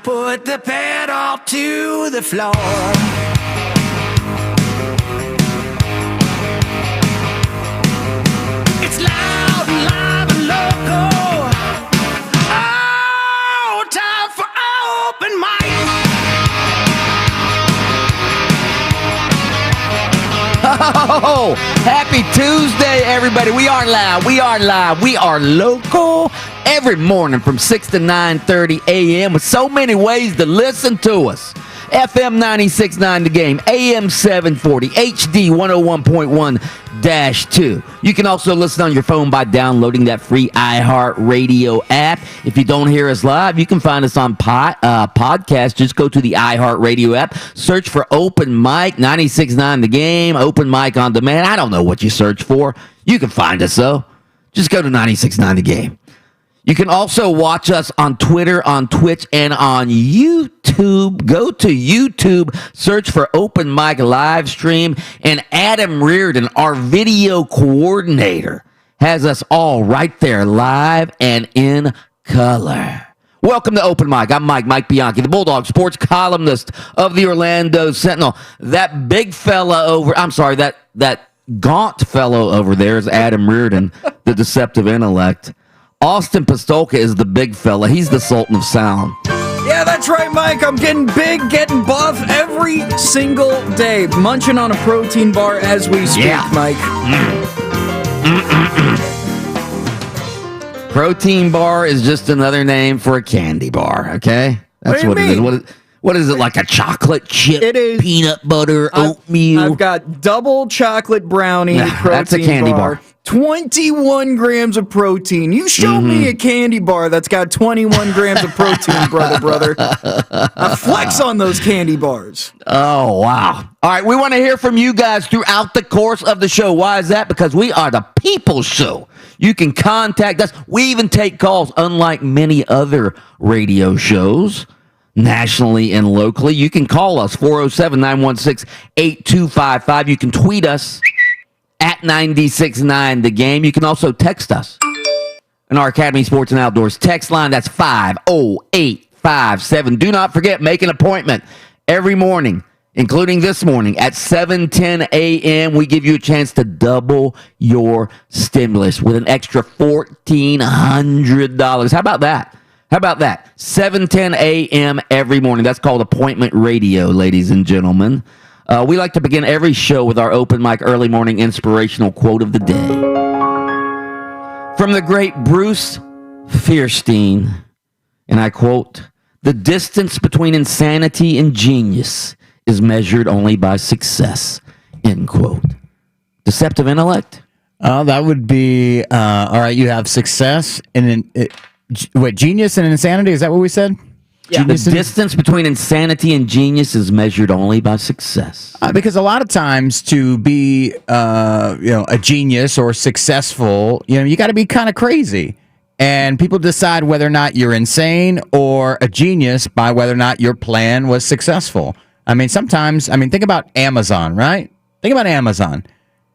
put the pedal to the floor. It's loud and live and local. Oh, time for open mic. Oh, happy Tuesday, everybody. We are live. We are live. We are local every morning from 6 to 9:30 a.m. with so many ways to listen to us. FM 96.9 The Game, AM 740, HD 101.1-2. You can also listen on your phone by downloading that free iHeartRadio app. If you don't hear us live, you can find us on podcast. Just go to the iHeartRadio app, search for Open Mic 96.9 The Game, Open Mic on Demand. I don't know what you search for. You can find us, though. Just go to 96.9 The Game. You can also watch us on Twitter, on Twitch, and on YouTube. Go to YouTube, search for Open Mic live stream, and Adam Reardon, our video coordinator, has us all right there live and in color. Welcome to Open Mic. I'm Mike Bianchi, the Bulldog sports columnist of the Orlando Sentinel. That big fella that gaunt fellow over there is Adam Reardon, the deceptive intellect. Austin Pistolka is the big fella. He's the Sultan of Sound. Yeah, that's right, Mike. I'm getting big, getting buff every single day. Munching on a protein bar as we speak, yeah. Mike. Protein bar is just another name for a candy bar, okay? That's what it is. What is it, like a chocolate chip, it is, peanut butter, oatmeal? I've got double chocolate brownie protein that's a candy bar. 21 grams of protein. You show me a candy bar that's got 21 grams of protein, brother. I flex on those candy bars. Oh, wow. All right, we want to hear from you guys throughout the course of the show. Why is that? Because we are the People's Show. You can contact us. We even take calls, unlike many other radio shows, nationally and locally. You can call us, 407-916-8255. You can tweet us at 96.9 The Game. You can also text us in our Academy Sports and Outdoors text line. That's 50857. Do not forget, make an appointment every morning, including this morning at 7:10 a.m. We give you a chance to double your stimulus with an extra $1,400. How about that? 7:10 a.m. every morning. That's called appointment radio, ladies and gentlemen. We like to begin every show with our Open Mic early morning inspirational quote of the day. From the great Bruce Fierstein, and I quote, "The distance between insanity and genius is measured only by success," end quote. Deceptive intellect? That would be, all right, you have success and genius and insanity? Is that what we said? Yeah. The distance between insanity and genius is measured only by success. Because a lot of times to be, a genius or successful, you got to be kind of crazy. And people decide whether or not you're insane or a genius by whether or not your plan was successful. Sometimes, think about Amazon, right? Think about Amazon.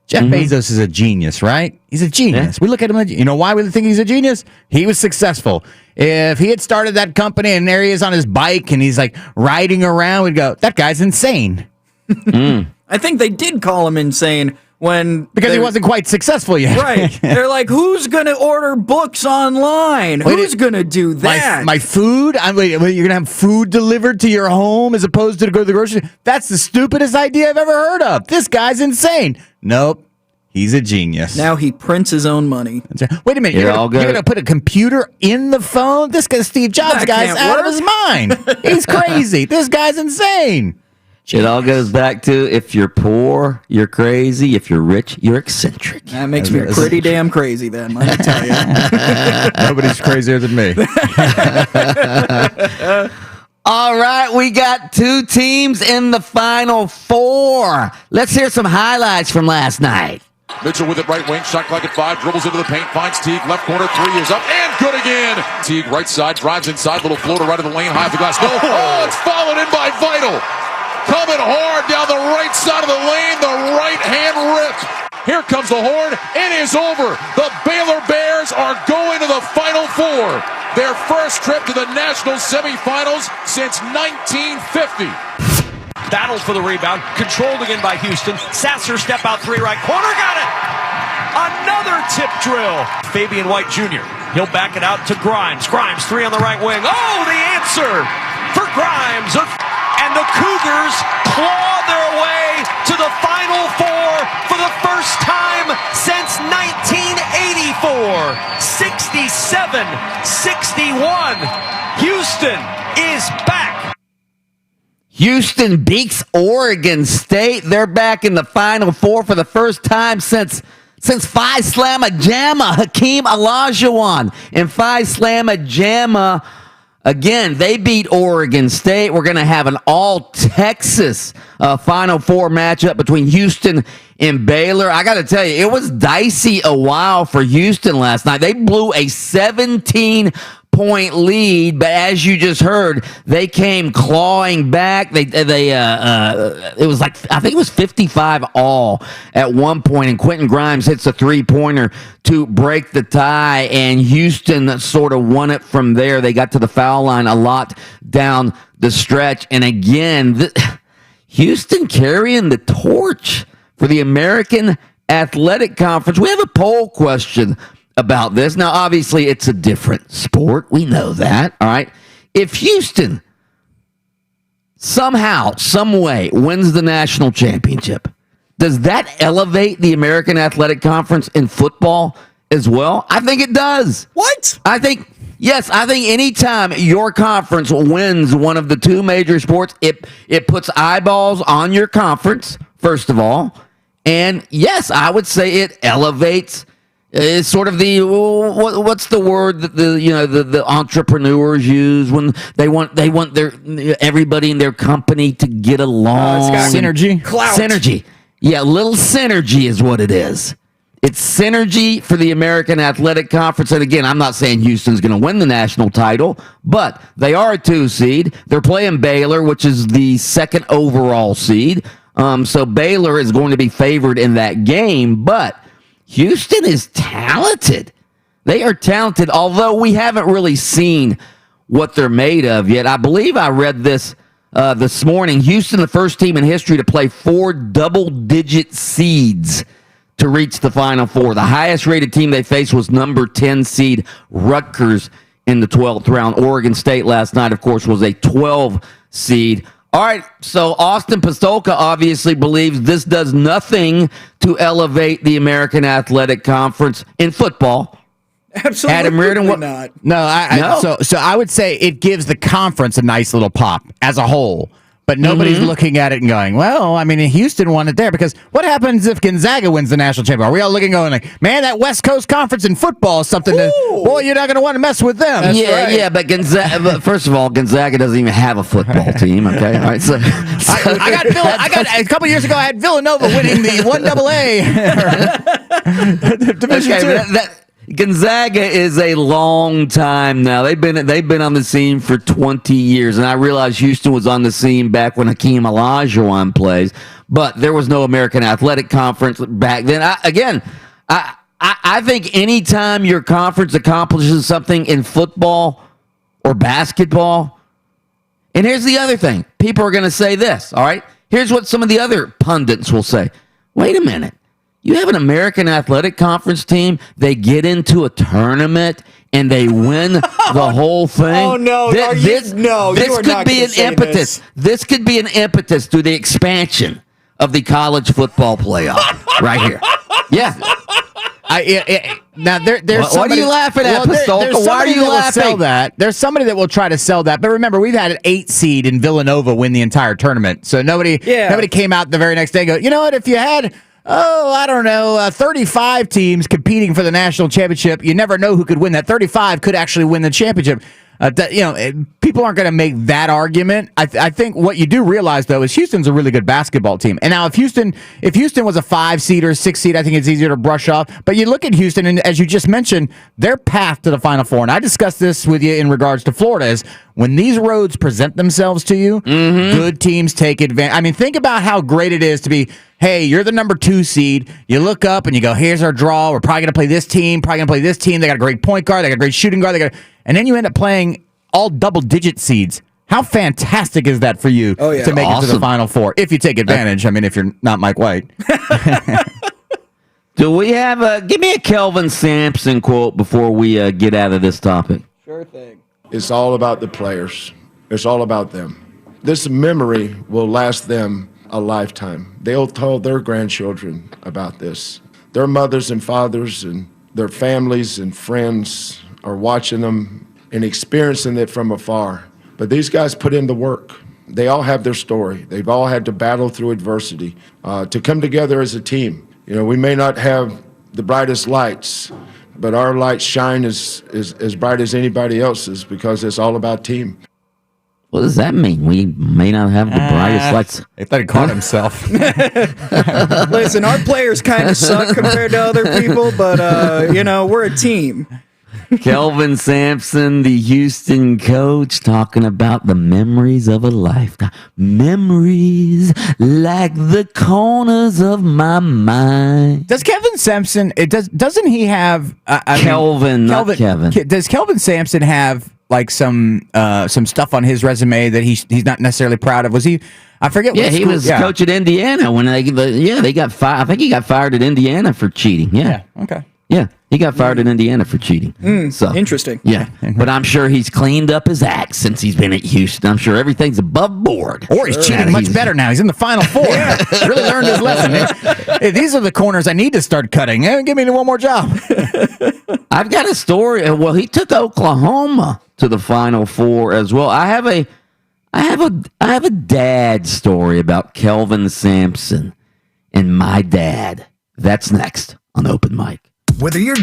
Jeff Bezos is a genius, right? He's a genius. Yeah. We look at him, you know why we think he's a genius? He was successful. If he had started that company and there he is on his bike and he's like riding around, we'd go, that guy's insane. I think they did call him insane because he wasn't quite successful yet. Right. They're like, who's going to order books online? Who's going to do that? My food? You're going to have food delivered to your home as opposed to go to the grocery store? That's the stupidest idea I've ever heard of. This guy's insane. Nope. He's a genius. Now he prints his own money. Wait a minute. You're going to put a computer in the phone? This guy, Steve Jobs, guy's out of his mind. He's crazy. This guy's insane. It all goes back to, if you're poor, you're crazy. If you're rich, you're eccentric. That makes me pretty damn crazy then, let me tell you. Nobody's crazier than me. All right, we got two teams in the Final Four. Let's hear some highlights from last night. Mitchell with it right wing, shot clock at 5, dribbles into the paint, finds Teague, left corner, 3 is up, and good again. Teague right side, drives inside, little floater right of the lane, high off the glass. No, it's followed in by Vital. Coming hard down the right side of the lane, the right hand rip. Here comes the horn. It is over. The Baylor Bears are going to the Final Four. Their first trip to the national semifinals since 1950. Battle for the rebound. Controlled again by Houston. Sasser step out three right corner. Got it. Another tip drill. Fabian White Jr. He'll back it out to Grimes. Grimes three on the right wing. Oh, the answer for Grimes. And the Cougars claw their way to the Final Four for the first time since 1984. 67-61. Houston is back. Houston beats Oregon State. They're back in the Final Four for the first time since Phi Slamma Jamma, Hakeem Olajuwon. And Phi Slamma Jamma, again, they beat Oregon State. We're going to have an all-Texas Final Four matchup between Houston and Baylor. I got to tell you, it was dicey a while for Houston last night. They blew a 17-point lead, but as you just heard, they came clawing back. It was like, I think it was 55 all at one point, and Quentin Grimes hits a three-pointer to break the tie, and Houston sort of won it from there. They got to the foul line a lot down the stretch, and again, Houston carrying the torch for the American Athletic Conference. We have a poll question about this. Now, obviously, it's a different sport. We know that, all right? If Houston somehow, some way wins the national championship, does that elevate the American Athletic Conference in football as well? I think it does. What? I think anytime your conference wins one of the two major sports, it puts eyeballs on your conference, first of all. And yes, I would say it elevates. It's sort of the what's the word that the entrepreneurs use when they want their everybody in their company to get along. Synergy. Clout. Synergy. Yeah, little synergy is what it is. It's synergy for the American Athletic Conference. And again, I'm not saying Houston's going to win the national title, but they are a 2 seed. They're playing Baylor, which is the second overall seed. So Baylor is going to be favored in that game, but Houston is talented. They are talented, although we haven't really seen what they're made of yet. I believe I read this this morning. Houston, the first team in history to play 4 double-digit seeds to reach the Final Four. The highest-rated team they faced was number 10 seed Rutgers in the 12th round. Oregon State last night, of course, was a 12 seed. All right, so Austin Pastolka obviously believes this does nothing to elevate the American Athletic Conference in football. Absolutely Adam Reardon, what? not. No. So I would say it gives the conference a nice little pop as a whole. But nobody's looking at it and going, well, I mean, Houston won it there. Because what happens if Gonzaga wins the national championship? Are we all looking going like, man, that West Coast Conference in football is something that, boy, you're not going to want to mess with them. Yeah, but Gonzaga. But first of all, Gonzaga doesn't even have a football team. Okay, all right. So I got a couple years ago. I had Villanova winning the 1AA Division II. Gonzaga is a long time now. They've been on the scene for 20 years, and I realize Houston was on the scene back when Hakeem Olajuwon plays, but there was no American Athletic Conference back then. I think anytime your conference accomplishes something in football or basketball, and here's the other thing. People are going to say this, all right? Here's what some of the other pundits will say. Wait a minute. You have an American Athletic Conference team, they get into a tournament, and they win the whole thing. Oh, no. This could be an impetus. This could be an impetus to the expansion of the college football playoff right here. Yeah. Now there's what are you laughing at, Pastolka? Why are you laughing? Sell that. There's somebody that will try to sell that. But remember, we've had an 8 seed in Villanova win the entire tournament. So nobody came out the very next day and go, you know what, if you had 35 teams competing for the national championship, you never know who could win that. 35 could actually win the championship. People aren't going to make that argument. I think what you do realize though is Houston's a really good basketball team. And now if Houston was a 5 seed or 6 seed, I think it's easier to brush off. But you look at Houston, and as you just mentioned, their path to the Final Four. And I discussed this with you in regards to Florida. Is when these roads present themselves to you, good teams take advantage. I mean, think about how great it is to be. Hey, you're the number 2 seed. You look up and you go, here's our draw. We're probably going to play this team, probably going to play this team. They got a great point guard. They got a great shooting guard. And then you end up playing all double-digit seeds. How fantastic is that for you to make it to the Final Four? If you take advantage. I mean, if you're not Mike White. Do we have give me a Kelvin Sampson quote before we get out of this topic? Sure thing. It's all about the players. It's all about them. This memory will last them a lifetime. They'll tell their grandchildren about this. Their mothers and fathers and their families and friends are watching them and experiencing it from afar. But these guys put in the work. They all have their story. They've all had to battle through adversity to come together as a team. We may not have the brightest lights, but our lights shine as bright as anybody else's because it's all about team. What does that mean? We may not have the brightest lights. I thought he caught himself. Listen, our players kind of suck compared to other people, but, we're a team. Kelvin Sampson, the Houston coach, talking about the memories of a lifetime. Memories like the corners of my mind. Does Kelvin Sampson? Doesn't he have Kelvin, not Kevin? Does Kelvin Sampson have like some stuff on his resume that he's not necessarily proud of? Was he? I forget. Yeah, he was coach at Indiana when they got fired. I think he got fired at Indiana for cheating. Yeah. Okay. Yeah, he got fired at Indiana for cheating. So interesting. Yeah, but I'm sure he's cleaned up his act since he's been at Houston. I'm sure everything's above board. Or he's cheating much better now. He's in the Final Four. Really learned his lesson. Hey, these are the corners I need to start cutting. Give me one more job. I've got a story. Well, he took Oklahoma to the Final Four as well. I have a dad story about Kelvin Sampson and my dad. That's next on Open Mic. Whether you're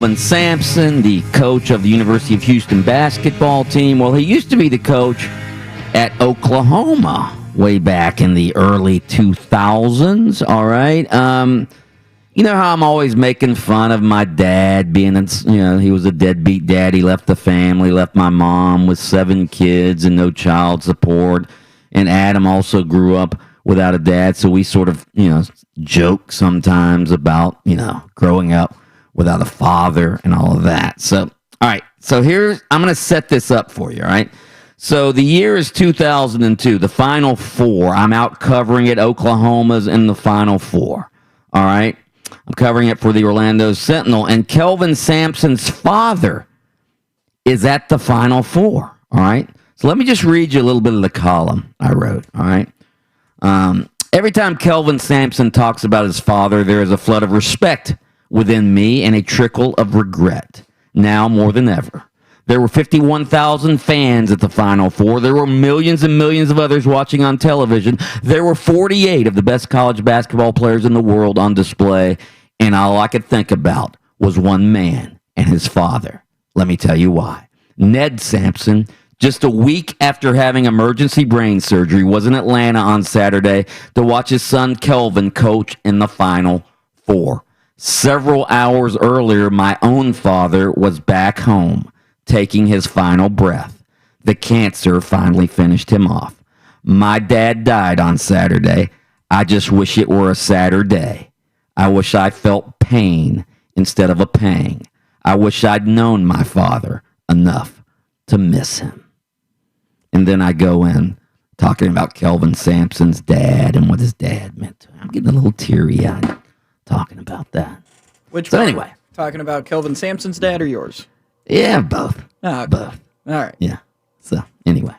Kelvin Sampson, the coach of the University of Houston basketball team. Well, he used to be the coach at Oklahoma way back in the early 2000s, all right? You know how I'm always making fun of my dad being, he was a deadbeat dad. He left the family, left my mom with 7 kids and no child support. And Adam also grew up without a dad, so we sort of, joke sometimes about, growing up without a father and all of that. So, all right, so I'm going to set this up for you, all right? So the year is 2002, the Final Four. I'm out covering it. Oklahoma's in the Final Four, all right? I'm covering it for the Orlando Sentinel, and Kelvin Sampson's father is at the Final Four, all right? So let me just read you a little bit of the column I wrote, all right? Every time Kelvin Sampson talks about his father, there is a flood of respect within me and a trickle of regret, now more than ever. There were 51,000 fans at the Final Four. There were millions and millions of others watching on television. There were 48 of the best college basketball players in the world on display, and all I could think about was one man and his father. Let me tell you why. Ned Sampson, just a week after having emergency brain surgery, was in Atlanta on Saturday to watch his son Kelvin coach in the Final Four. Several hours earlier, my own father was back home, taking his final breath. The cancer finally finished him off. My dad died on Saturday. I just wish it were a Saturday. I wish I felt pain instead of a pang. I wish I'd known my father enough to miss him. And then I go in talking about Kelvin Sampson's dad and what his dad meant to him. I'm getting a little teary-eyed talking about that. Which so one? Anyway. Talking about Kelvin Sampson's dad or yours? Yeah, both. Oh, okay. Both. All right. Yeah. So, anyway.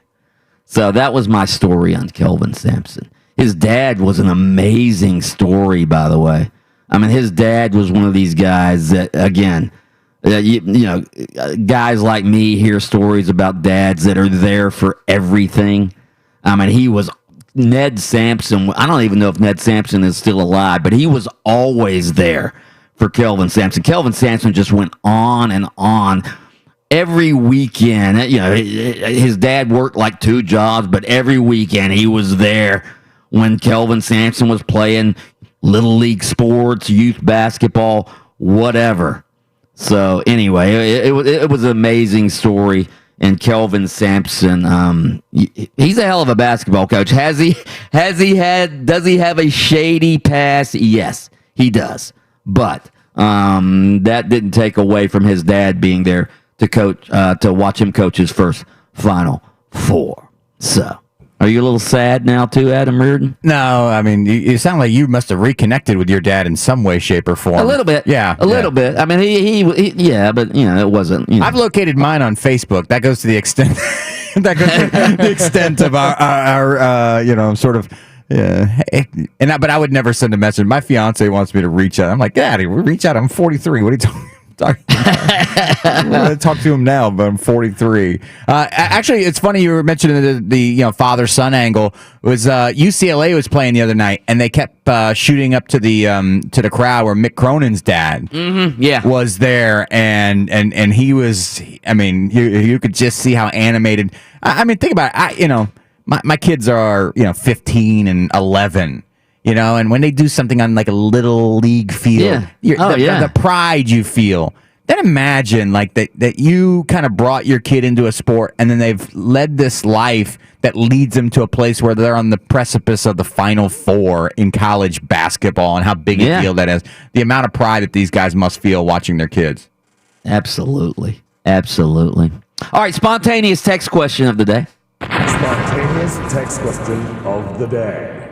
So, that was my story on Kelvin Sampson. His dad was an amazing story, by the way. I mean, his dad was one of these guys that, again, guys like me hear stories about dads that are there for everything. I mean, he was Ned Sampson. I don't even know if Ned Sampson is still alive, but he was always there for Kelvin Sampson. Kelvin Sampson just went on and on every weekend. His dad worked like 2 jobs, but every weekend he was there when Kelvin Sampson was playing little league sports, youth basketball, whatever. So anyway, it was an amazing story. And Kelvin Sampson, he's a hell of a basketball coach. Does he have a shady past? Yes, he does. But that didn't take away from his dad being there to coach, to watch him coach his first Final Four. So, are you a little sad now too, Adam Reardon? No, I mean, you sound like you must have reconnected with your dad in some way, shape, or form. A little bit. Yeah. A little bit. I mean, he but, it wasn't. I've located mine on Facebook. That goes to the extent that goes to the extent of our sort of. Yeah, but I would never send a message. My fiance wants me to reach out. I'm like, Daddy, reach out. I'm 43. What are you talking about? I'm going to talk to him now, but I'm 43. Actually, it's funny you were mentioning the father-son angle. It was UCLA was playing the other night, and they kept shooting up to the crowd where Mick Cronin's dad was there, and he was. I mean, you could just see how animated. I mean, think about it. My kids are 15 and 11. And when they do something on like a little league field, the pride you feel. Then imagine like that you kind of brought your kid into a sport, and then they've led this life that leads them to a place where they're on the precipice of the Final Four in college basketball, and how big a deal that is. The amount of pride that these guys must feel watching their kids. Absolutely. Absolutely. All right, spontaneous text question of the day. Spontaneous text question of the day.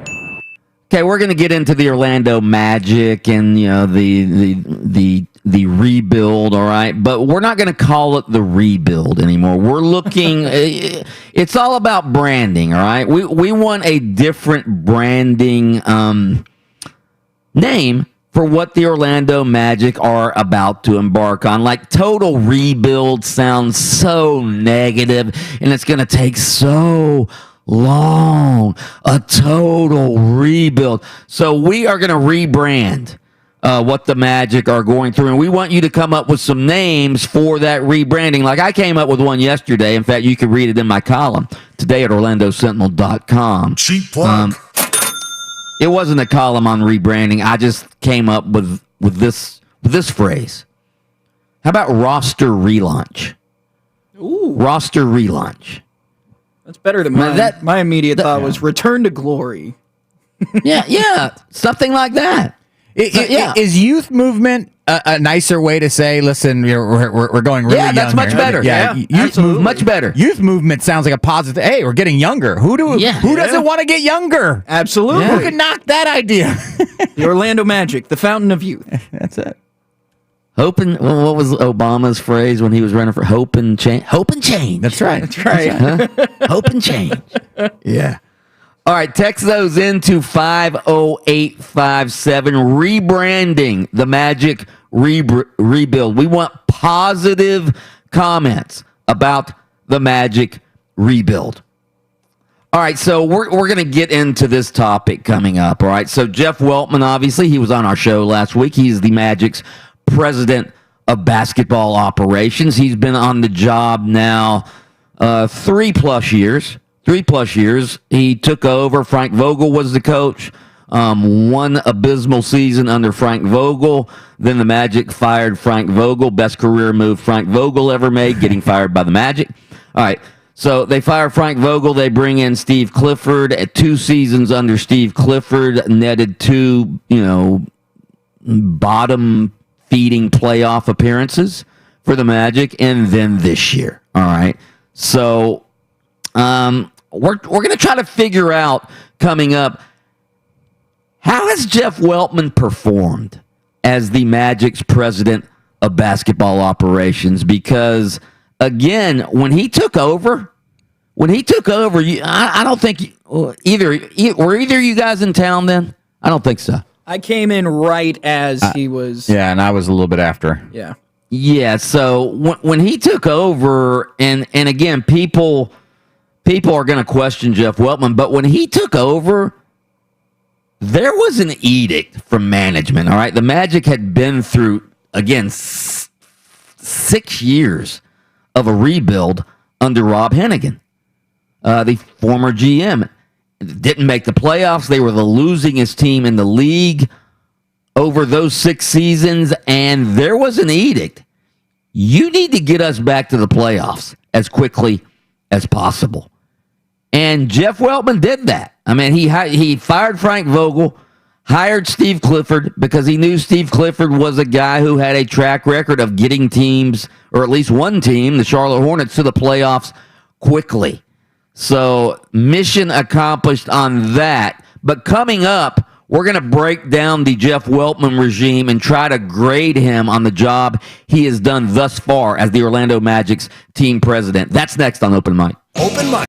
Okay, we're going to get into the Orlando Magic and the rebuild, all right? But we're not going to call it the rebuild anymore. We're looking it's all about branding, all right? We want a different branding name for what the Orlando Magic are about to embark on. Like, total rebuild sounds so negative, and it's going to take so long. A total rebuild. So we are going to rebrand what the Magic are going through. And we want you to come up with some names for that rebranding. Like I came up with one yesterday. In fact, you can read it in my column today at OrlandoSentinel.com. Cheap plug. It wasn't a column on rebranding. I just came up with this phrase. How about roster relaunch? Ooh, Roster relaunch. that's better than Man, mine. My immediate thought was return to glory. Yeah, something like that. Is youth movement a nicer way to say, listen, we're going really young? That's much here. better. Youth absolutely. Much better. Youth movement sounds like a positive. Hey, we're getting younger. Who doesn't want to get younger? Absolutely. Who can knock that idea? The Orlando Magic, the fountain of youth. That's it. What was Obama's phrase when he was running for hope and change? Hope and change. That's right. That's right. Hope and change. Yeah. All right, text those into 50857. Rebranding the Magic rebuild. We want positive comments about the Magic rebuild. All right, so we're going to get into this topic coming up. All right, so Jeff Weltman, obviously, he was on our show last week. He's the Magic's president of basketball operations. He's been on the job now 3+ years. 3+ years. He took over. Frank Vogel was the coach. One abysmal season under Frank Vogel. Then the Magic fired Frank Vogel. Best career move Frank Vogel ever made, getting fired by the Magic. All right. So they fire Frank Vogel. They bring in Steve Clifford. At 2 seasons under Steve Clifford, netted 2, bottom feeding playoff appearances for the Magic, and then this year. All right. So we're going to try to figure out coming up, how has Jeff Weltman performed as the Magic's president of basketball operations? Because again, when he took over, I don't think were either of you guys in town then? I don't think so. I came in right as he was. Yeah, and I was a little bit after. Yeah. Yeah. So when he took over, and again, people are going to question Jeff Weltman, but when he took over, there was an edict from management. All right, the Magic had been through again 6 years of a rebuild under Rob Hennigan, the former GM. Didn't make the playoffs. They were the losingest team in the league over those 6 seasons, and there was an edict. You need to get us back to the playoffs as quickly as possible. And Jeff Weltman did that. I mean, he fired Frank Vogel, hired Steve Clifford because he knew Steve Clifford was a guy who had a track record of getting teams, or at least one team, the Charlotte Hornets, to the playoffs quickly. So mission accomplished on that. But coming up, we're going to break down the Jeff Weltman regime and try to grade him on the job he has done thus far as the Orlando Magic's team president. That's next on Open Mic. Open mic.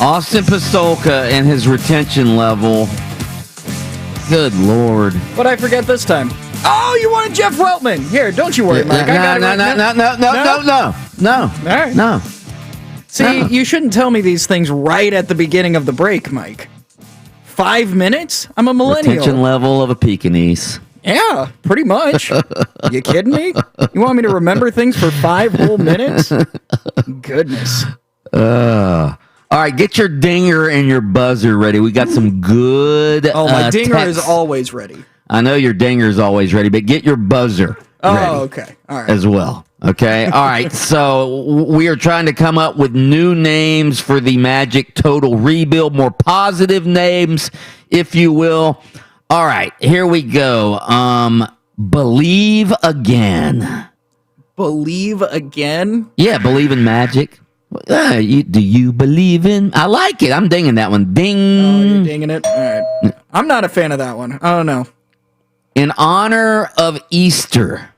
Austin Pastolka and his retention level. Good Lord. What'd I forget this time? Oh, you wanted Jeff Weltman. Here, don't you worry, Mike. I got it. No. All right. No. See, No. you shouldn't tell me these things right at the beginning of the break, Mike. 5 minutes? I'm a millennial. Retention level of a Pekingese. Yeah, pretty much. You kidding me? You want me to remember things for 5 whole minutes? Goodness. All right, get your dinger and your buzzer ready. We got some good. Oh, my dinger is texts. always ready. I know your dinger is always ready, but get your buzzer ready Okay. All right. as well. Okay. All right. So we are trying to come up with new names for the Magic Total Rebuild, more positive names, if you will. All right. Here we go. Believe again. Believe again? Yeah, believe in magic. Do you believe in? I like it. I'm dinging that one. Ding. Oh, you're dinging it? All right. I'm not a fan of that one. I don't know. In honor of Easter,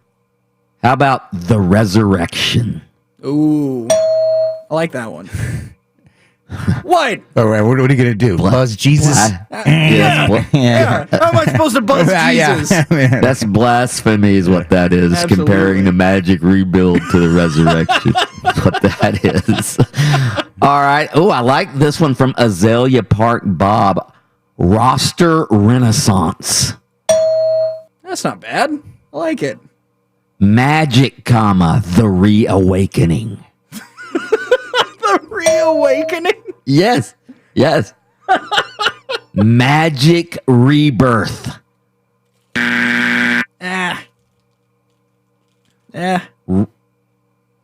how about the resurrection? Ooh. I like that one. What? All right, what are you gonna do? Buzz Jesus? Yeah. How am I supposed to buzz Jesus? That's blasphemy, is what that is. Absolutely. Comparing the Magic Rebuild to the resurrection. That's what that is. All right. Oh, I like this one from Azalea Park Bob. Roster Renaissance. That's not bad. I like it. Magic, the reawakening. The reawakening? Yes. Magic rebirth.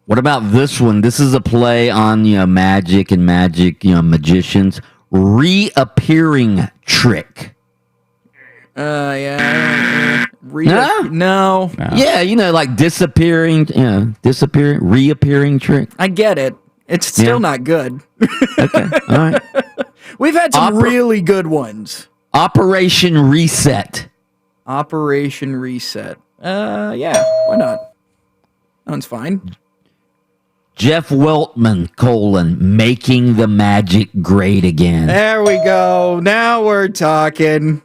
What about this one? This is a play on magic and magic magicians. Reappearing trick. Yeah. No? No. Yeah, like disappearing, reappearing trick. I get it. It's still not good. Okay, all right. We've had some really good ones. Operation Reset. Operation Reset. Yeah, why not? That one's fine. Jeff Weltman, making the Magic great again. There we go. Now we're talking.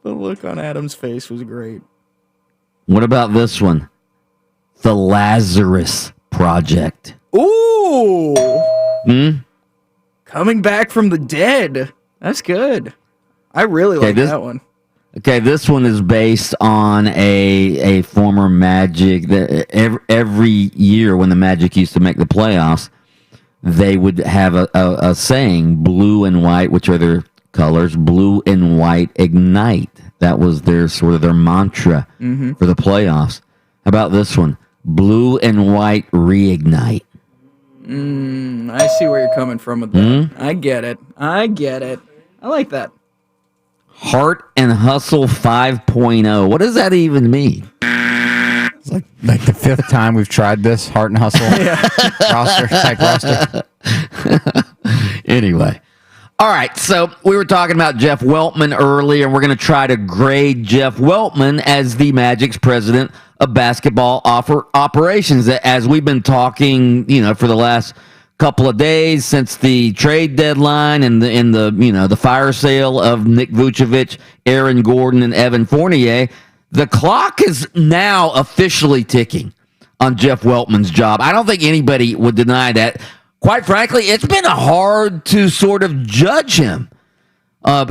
The look on Adam's face was great. What about this one? The Lazarus Project. Ooh. Coming back from the dead. That's good. I really like that one. Okay, this one is based on a former Magic. That every year when the Magic used to make the playoffs, they would have a saying, blue and white, which are their colors, blue and white ignite. That was their mantra for the playoffs. How about this one? Blue and white reignite. I see where you're coming from with that. I get it. I like that. Heart and Hustle 5.0. What does that even mean? It's like the fifth time we've tried this Heart and Hustle roster. Anyway. All right, so we were talking about Jeff Weltman earlier, and we're going to try to grade Jeff Weltman as the Magic's president of basketball operations. As we've been talking, for the last couple of days since the trade deadline and the fire sale of Nick Vucevic, Aaron Gordon, and Evan Fournier, the clock is now officially ticking on Jeff Weltman's job. I don't think anybody would deny that. Quite frankly, it's been hard to sort of judge him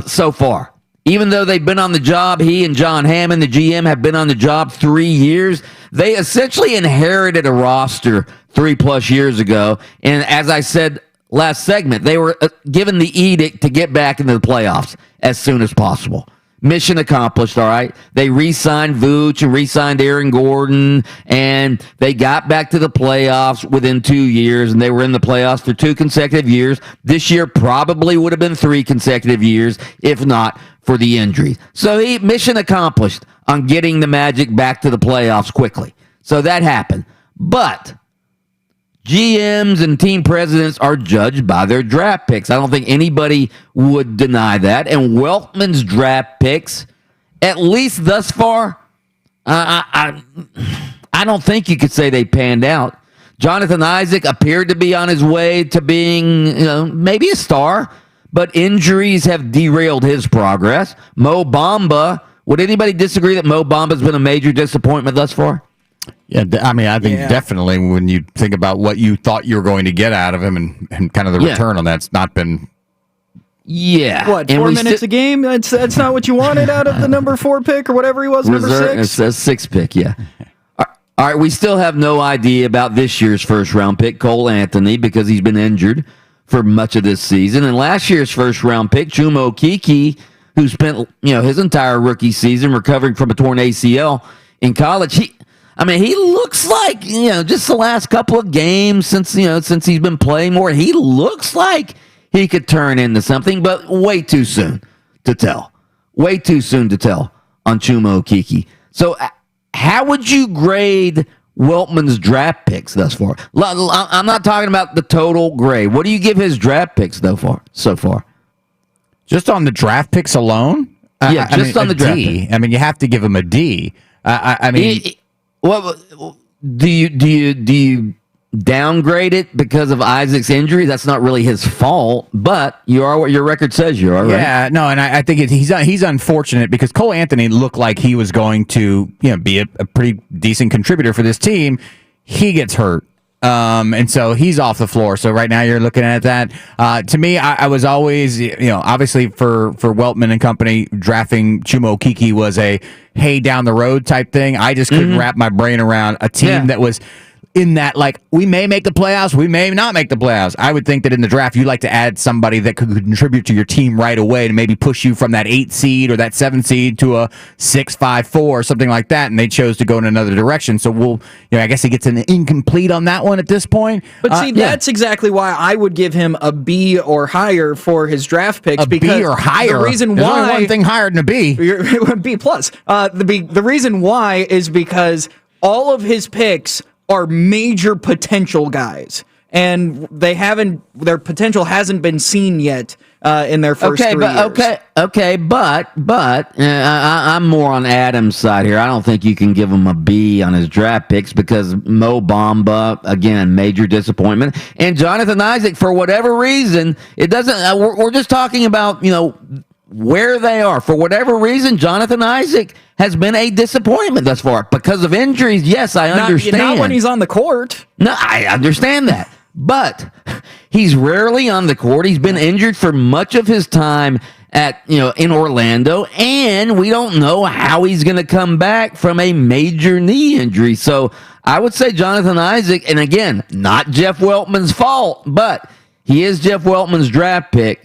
so far. Even though they've been on the job, he and John Hammond, the GM, have been on the job 3 years. They essentially inherited a roster 3+ years ago. And as I said last segment, they were given the edict to get back into the playoffs as soon as possible. Mission accomplished, all right? They re-signed Vooch and re-signed Aaron Gordon, and they got back to the playoffs within 2 years, and they were in the playoffs for 2 consecutive years. This year probably would have been 3 consecutive years, if not for the injuries. So mission accomplished on getting the Magic back to the playoffs quickly. So that happened. But GMs and team presidents are judged by their draft picks. I don't think anybody would deny that. And Weltman's draft picks, at least thus far, I don't think you could say they panned out. Jonathan Isaac appeared to be on his way to being, maybe a star, but injuries have derailed his progress. Mo Bamba, would anybody disagree that Mo Bamba's been a major disappointment thus far? Yeah, I mean, I think definitely when you think about what you thought you were going to get out of him and kind of the return on that's not been. Yeah. What, 4 minutes a game? That's not what you wanted out of the number 4 pick or whatever he was, number 6? It says 6 pick, yeah. All right, we still have no idea about this year's first-round pick, Cole Anthony, because he's been injured for much of this season. And last year's first-round pick, Chuma Okeke, who spent his entire rookie season recovering from a torn ACL in college. He looks like just the last couple of games since he's been playing more. He looks like he could turn into something, but way too soon to tell. Way too soon to tell on Chuma Okeke. So, how would you grade Weltman's draft picks thus far? I'm not talking about the total grade. What do you give his draft picks so far? Just on the draft picks alone? Yeah, just on the draft D. I mean, you have to give him a D. Do you downgrade it because of Isaac's injury? That's not really his fault, but you are what your record says you are, right? Yeah, no, and I think he's unfortunate because Cole Anthony looked like he was going to be a pretty decent contributor for this team. He gets hurt. And so he's off the floor. So right now you're looking at that. To me, I was always, obviously for Weltman and company, drafting Chuma Okeke was a hey down the road type thing. I just couldn't wrap my brain around a team that was in that, like, we may make the playoffs, we may not make the playoffs. I would think that in the draft, you'd like to add somebody that could contribute to your team right away to maybe push you from that 8 seed or that 7 seed to a 6, 5, 4 or something like that. And they chose to go in another direction. So I guess he gets an incomplete on that one at this point. But see, that's exactly why I would give him a B or higher for his draft picks. B or higher? The reason There's why, only one thing higher than a B. B plus. The reason why is because all of his picks are major potential guys, and their potential hasn't been seen yet in their first 3 years. But I'm more on Adam's side here. I don't think you can give him a B on his draft picks because Mo Bamba, again, major disappointment, and Jonathan Isaac, for whatever reason, it doesn't. We're just talking about where they are. For whatever reason, Jonathan Isaac has been a disappointment thus far because of injuries. Yes, I understand. Not when he's on the court. No, I understand that. But he's rarely on the court. He's been injured for much of his time in Orlando, and we don't know how he's going to come back from a major knee injury. So I would say Jonathan Isaac, and again, not Jeff Weltman's fault, but he is Jeff Weltman's draft pick.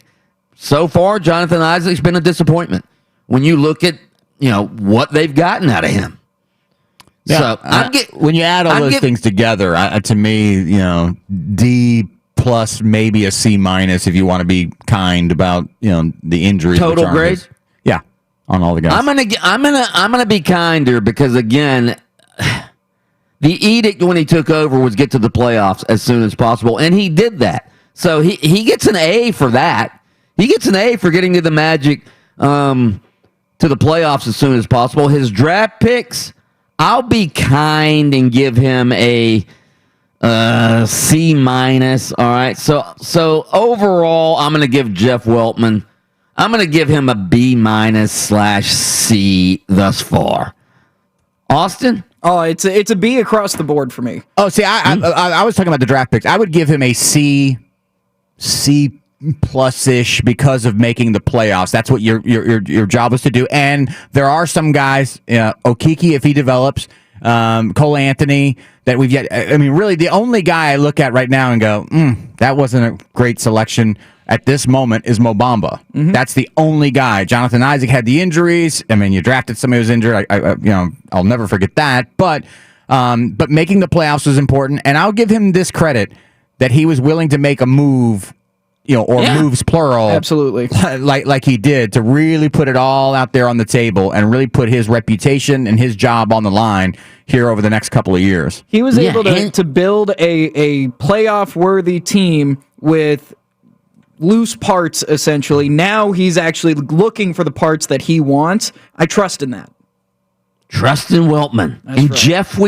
So far, Jonathan Isaac's been a disappointment when you look at what they've gotten out of him. Yeah, so when you add all those things together, to me, D plus, maybe a C minus if you want to be kind about the injuries. Total grade. Yeah, on all the guys. I'm gonna be kinder because again, the edict when he took over was get to the playoffs as soon as possible, and he did that. So he gets an A for that. He gets an A for getting to the Magic to the playoffs as soon as possible. His draft picks, I'll be kind and give him a C minus. All right. So overall, I'm going to give Jeff Weltman, I'm going to give him a B minus / C thus far. Austin? Oh, it's a B across the board for me. Oh, see, I was talking about the draft picks. I would give him a C plus-ish because of making the playoffs. That's what your job was to do. And there are some guys, Okeke, if he develops, Cole Anthony, that we've yet. I mean, really, the only guy I look at right now and go, that wasn't a great selection at this moment is Mo Bamba. Mm-hmm. That's the only guy. Jonathan Isaac had the injuries. I mean, you drafted somebody who was injured. I'll never forget that. But making the playoffs was important, and I'll give him this credit that he was willing to make a move. Moves plural. Absolutely. Like he did to really put it all out there on the table and really put his reputation and his job on the line here over the next couple of years. He was able to build a playoff-worthy team with loose parts, essentially. Now he's actually looking for the parts that he wants. I trust in that. Trust in Weltman. That's and right. Jeff,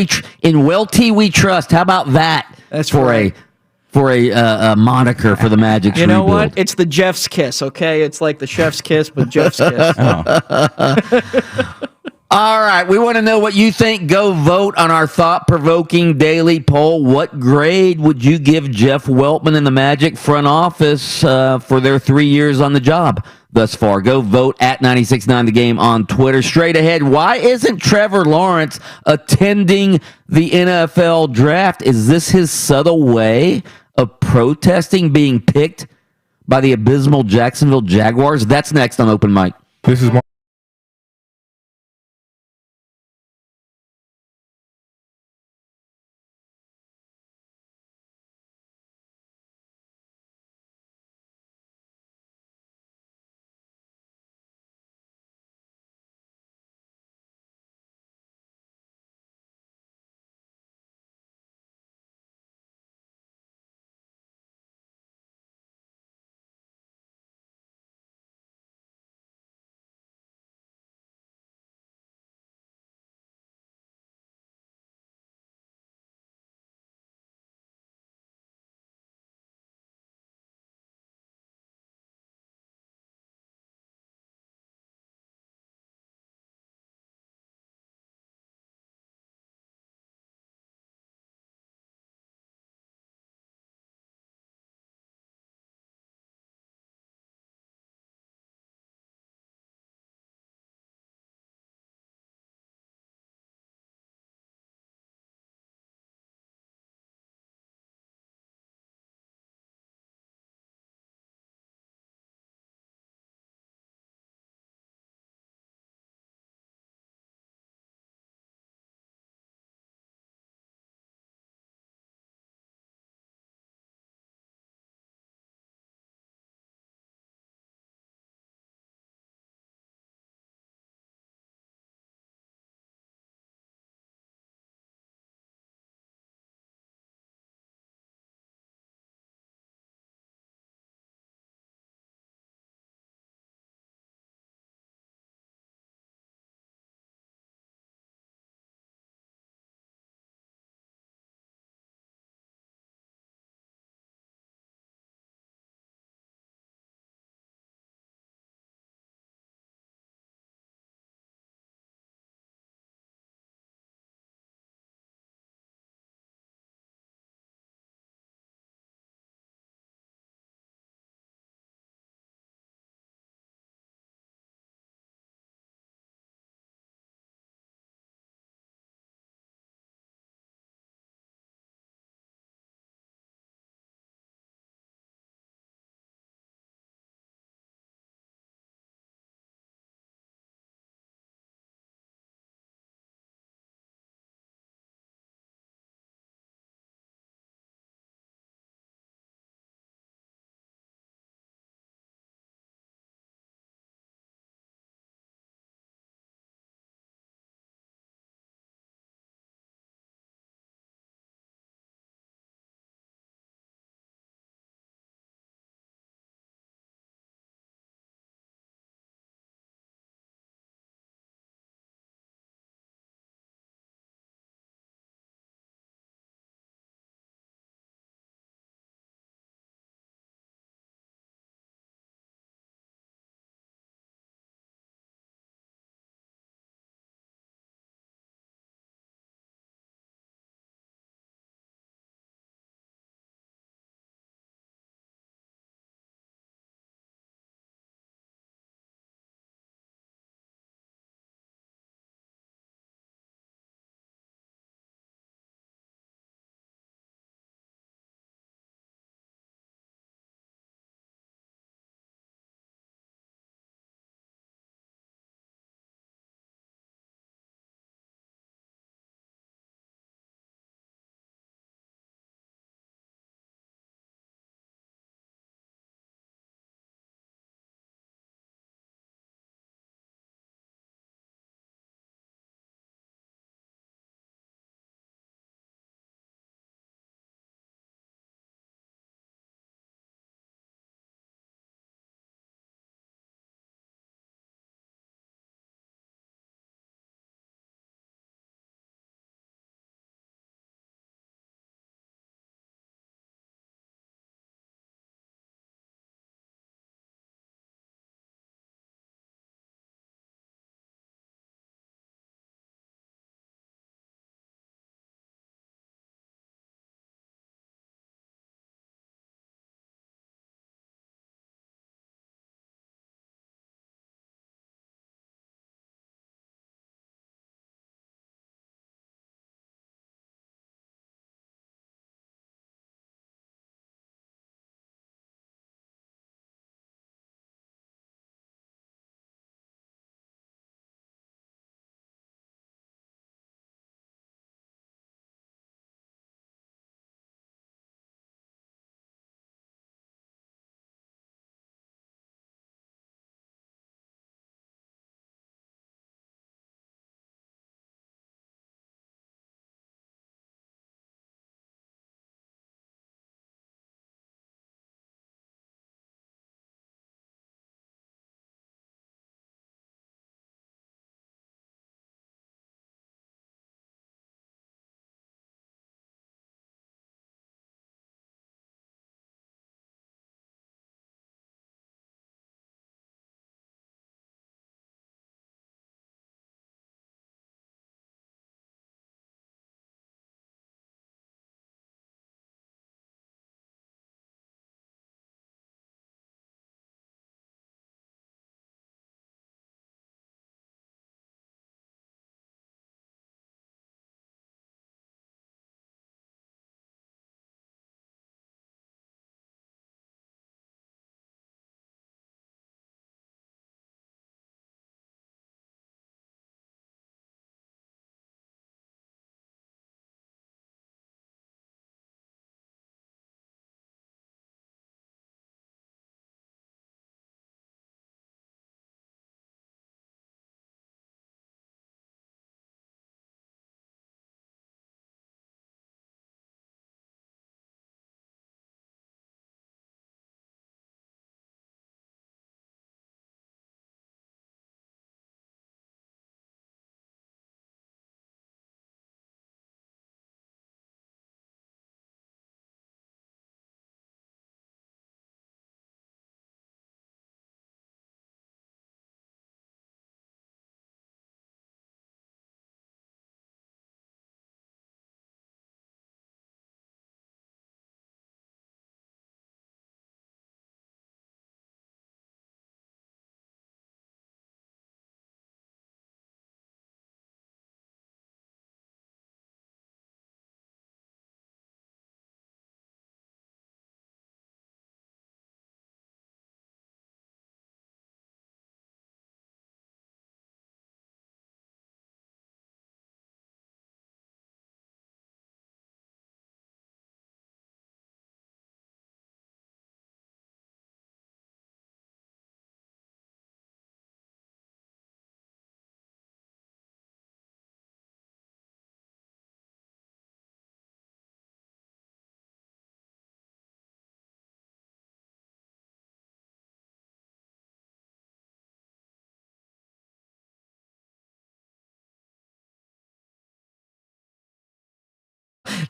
in Welty we trust. How about that? That's for right. a moniker for the Magic's You know rebuild. what? It's the Jeff's kiss, okay? It's like the chef's kiss, but Jeff's kiss. All right, we want to know what you think. Go vote on our thought-provoking daily poll. What grade would you give Jeff Weltman and the Magic front office for their 3 years on the job thus far? Go vote at 96.9 The Game on Twitter. Straight ahead, why isn't Trevor Lawrence attending the NFL draft? Is this his subtle way of protesting being picked by the abysmal Jacksonville Jaguars? That's next on Open Mic. This is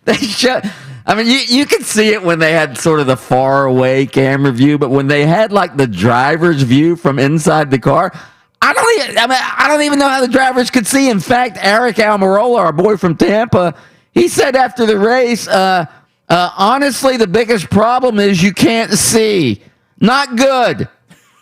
They show. I mean, you could see it when they had sort of the far away camera view, but when they had like the driver's view from inside the car, I don't even know how the drivers could see. In fact, Eric Almirola, our boy from Tampa, he said after the race, honestly, the biggest problem is you can't see. Not good.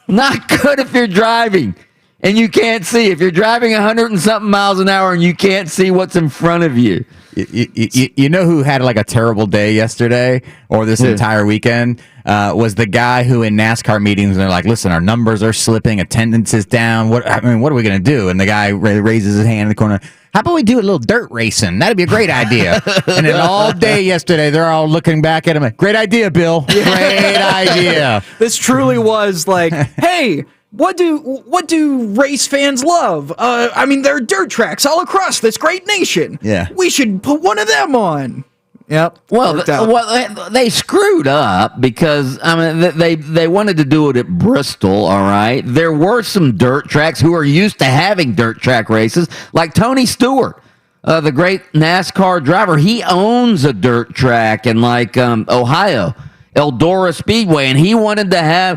Not good if you're driving and you can't see. If you're driving 100 and something miles an hour and you can't see what's in front of you. You know who had like a terrible day yesterday or this entire weekend was the guy who in NASCAR meetings, and they're like, listen, our numbers are slipping, attendance is down. What are we going to do? And the guy raises his hand in the corner. How about we do a little dirt racing? That'd be a great idea. And then all day yesterday, they're all looking back at him. Great idea, Bill. Great idea. This truly was like, hey, what do race fans love? I mean, there are dirt tracks all across this great nation. Yeah. We should put one of them on. Yep. Well, they screwed up because I mean they wanted to do it at Bristol. All right, there were some dirt tracks who are used to having dirt track races, like Tony Stewart, the great NASCAR driver. He owns a dirt track in like Ohio, Eldora Speedway, and he wanted them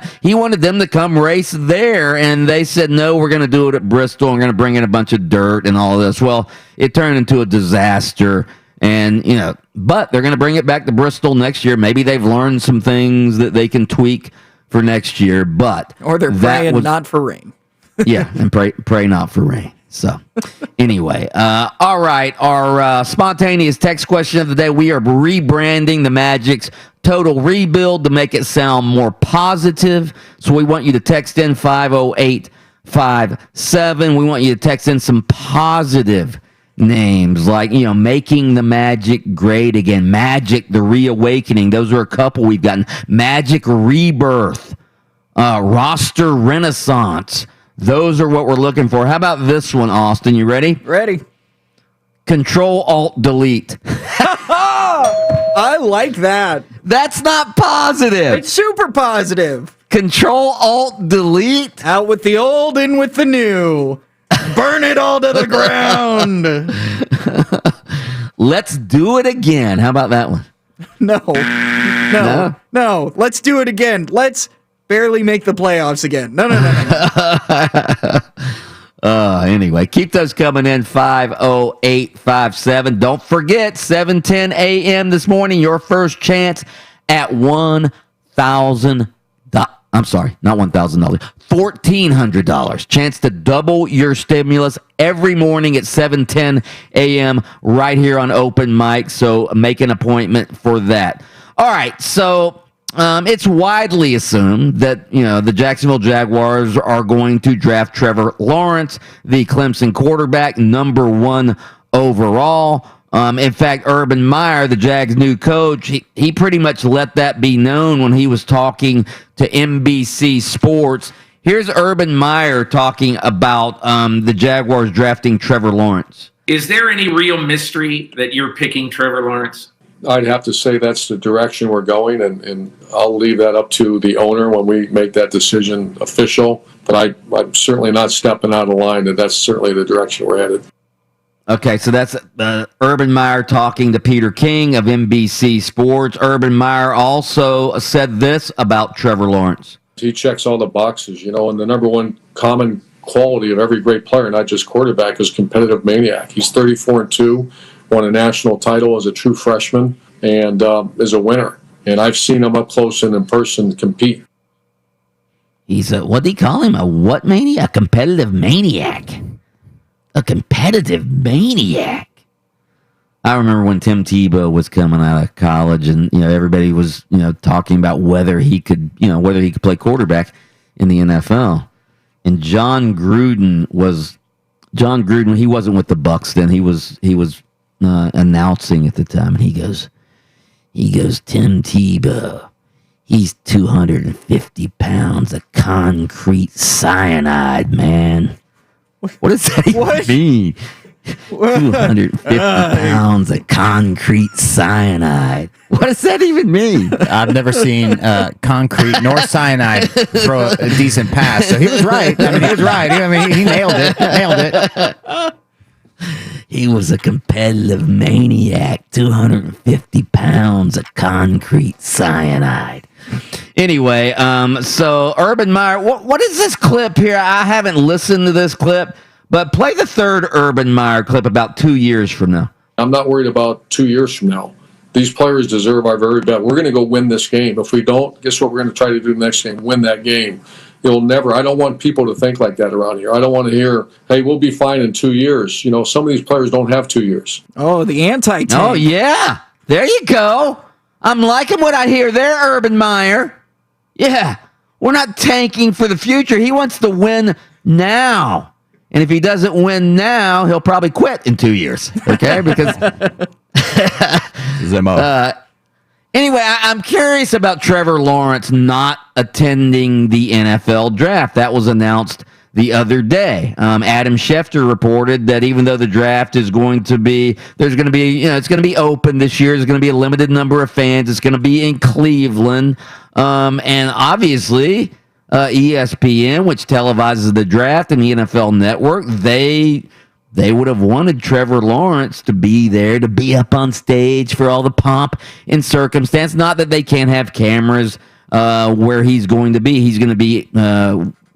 to come race there, and they said no, we're going to do it at Bristol. We're going to bring in a bunch of dirt and all this. Well, it turned into a disaster. And, but they're going to bring it back to Bristol next year. Maybe they've learned some things that they can tweak for next year, or they're praying not for rain. Yeah, and pray not for rain. So, anyway, all right. Our spontaneous text question of the day: we are rebranding the Magic's total rebuild to make it sound more positive. So we want you to text in 50857. We want you to text in some positive names like, making the Magic great again, Magic the Reawakening. Those are a couple we've gotten. Magic Rebirth, Roster Renaissance. Those are what we're looking for. How about this one, Austin? You ready? Ready. Control Alt Delete. I like that. That's not positive. It's super positive. Control Alt Delete. Out with the old, in with the new. Burn it all to the ground. Let's do it again. How about that one? No. Let's do it again. Let's barely make the playoffs again. No. Anyway, keep those coming in. 50857. Don't forget, 7:10 a.m. this morning, your first chance at $1,000. I'm sorry, not $1,000. $1,400. Chance to double your stimulus every morning at 7:10 a.m. right here on Open Mic. So make an appointment for that. All right, so it's widely assumed that the Jacksonville Jaguars are going to draft Trevor Lawrence, the Clemson quarterback, number 1 overall. In fact, Urban Meyer, the Jags' new coach, he pretty much let that be known when he was talking to NBC Sports. Here's Urban Meyer talking about the Jaguars drafting Trevor Lawrence. Is there any real mystery that you're picking Trevor Lawrence? I'd have to say that's the direction we're going, and I'll leave that up to the owner when we make that decision official. But I'm certainly not stepping out of line that's certainly the direction we're headed. Okay, so that's Urban Meyer talking to Peter King of NBC Sports. Urban Meyer also said this about Trevor Lawrence. He checks all the boxes, and the number one common quality of every great player, not just quarterback, is competitive maniac. He's 34-2, won a national title as a true freshman, and is a winner. And I've seen him up close and in person compete. He's what do you call him? A what maniac? A competitive maniac. A competitive maniac. I remember when Tim Tebow was coming out of college, and everybody was talking about whether he could play quarterback in the NFL. And John Gruden, he wasn't with the Bucs then. He was announcing at the time, and he goes, Tim Tebow, he's 250 pounds of concrete cyanide, man. What does that even mean? 250 pounds of concrete cyanide. What does that even mean? I've never seen concrete nor cyanide throw a decent pass. So he was right. He nailed it. He was a competitive maniac, 250 pounds of concrete cyanide. Anyway, so Urban Meyer, what is this clip here? I haven't listened to this clip, but play the third Urban Meyer clip about 2 years from now. I'm not worried about 2 years from now. These players deserve our very best. We're going to go win this game. If we don't, guess what we're going to try to do next game? Win that game. You'll never. I don't want people to think like that around here. I don't want to hear, hey, we'll be fine in 2 years. You know, some of these players don't have 2 years. Oh, the anti-tank. Oh, yeah. There you go. I'm liking what I hear there, Urban Meyer. Yeah. We're not tanking for the future. He wants to win now. And if he doesn't win now, he'll probably quit in 2 years. Okay? Because anyway, I'm curious about Trevor Lawrence not attending the NFL draft. That was announced the other day. Adam Schefter reported that even though the draft is going to be, there's going to be, it's going to be open this year. There's going to be a limited number of fans. It's going to be in Cleveland. And obviously, ESPN, which televises the draft, and the NFL Network, they would have wanted Trevor Lawrence to be there, to be up on stage for all the pomp and circumstance. Not that they can't have cameras where he's going to be. He's going to be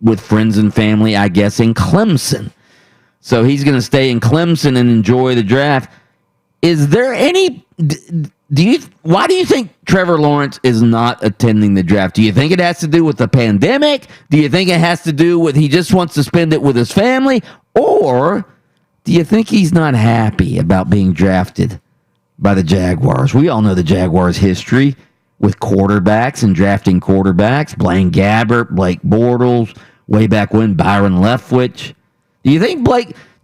with friends and family, I guess, in Clemson. So he's going to stay in Clemson and enjoy the draft. Is there any... why do you think Trevor Lawrence is not attending the draft? Do you think it has to do with the pandemic? Do you think it has to do with he just wants to spend it with his family? Or do you think he's not happy about being drafted by the Jaguars? We all know the Jaguars' history with quarterbacks and drafting quarterbacks. Blaine Gabbert, Blake Bortles, way back when, Byron Leftwich. Do you think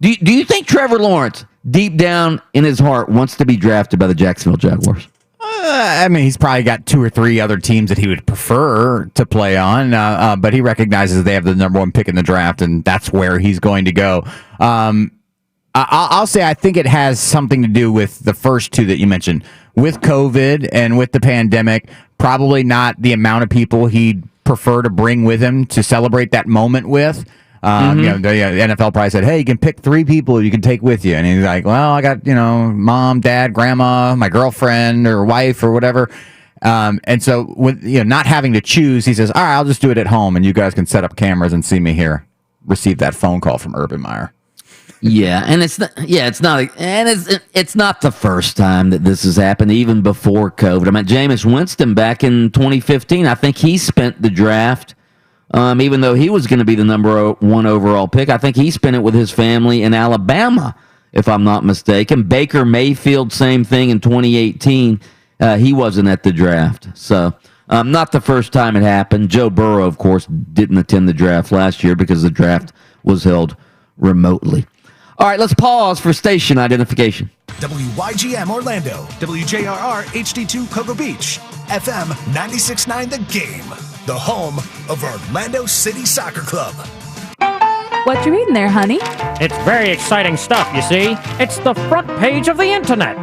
do you think Trevor Lawrence, deep down in his heart, wants to be drafted by the Jacksonville Jaguars? I mean, he's probably got 2 or 3 other teams that he would prefer to play on, but he recognizes they have the number 1 pick in the draft, and that's where he's going to go. I'll say I think it has something to do with the first 2 that you mentioned. With COVID and with the pandemic, probably not the amount of people he'd prefer to bring with him to celebrate that moment with. The NFL probably said, hey, you can pick 3 people you can take with you. And he's like, well, I got, mom, dad, grandma, my girlfriend or wife or whatever. And so with not having to choose, he says, all right, I'll just do it at home and you guys can set up cameras and see me here. Receive that phone call from Urban Meyer. Yeah, and it's not the first time that this has happened, even before COVID. I mean, Jameis Winston back in 2015, I think he spent the draft, even though he was going to be the number 1 overall pick, I think he spent it with his family in Alabama, if I'm not mistaken. Baker Mayfield, same thing in 2018. He wasn't at the draft. So, not the first time it happened. Joe Burrow, of course, didn't attend the draft last year because the draft was held remotely. All right, let's pause for station identification. WYGM Orlando, WJRR HD2 Cocoa Beach, FM 96.9 The Game, the home of Orlando City Soccer Club. What you reading there, honey? It's very exciting stuff, you see. It's the front page of the internet.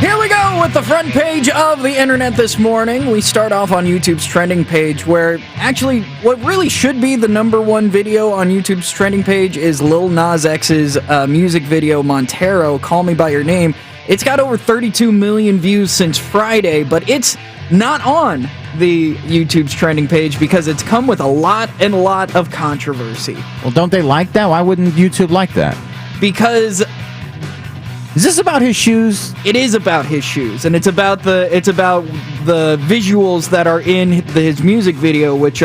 Here we go with the front page of the internet this morning. We start off on YouTube's trending page, where actually what really should be the number 1 video on YouTube's trending page is Lil Nas X's music video, Montero, Call Me By Your Name. It's got over 32 million views since Friday, but it's not on the YouTube's trending page because it's come with a lot of controversy. Well, don't they like that? Why wouldn't YouTube like that? Because... Is this about his shoes? It is about his shoes, and it's about the visuals that are in his music video, which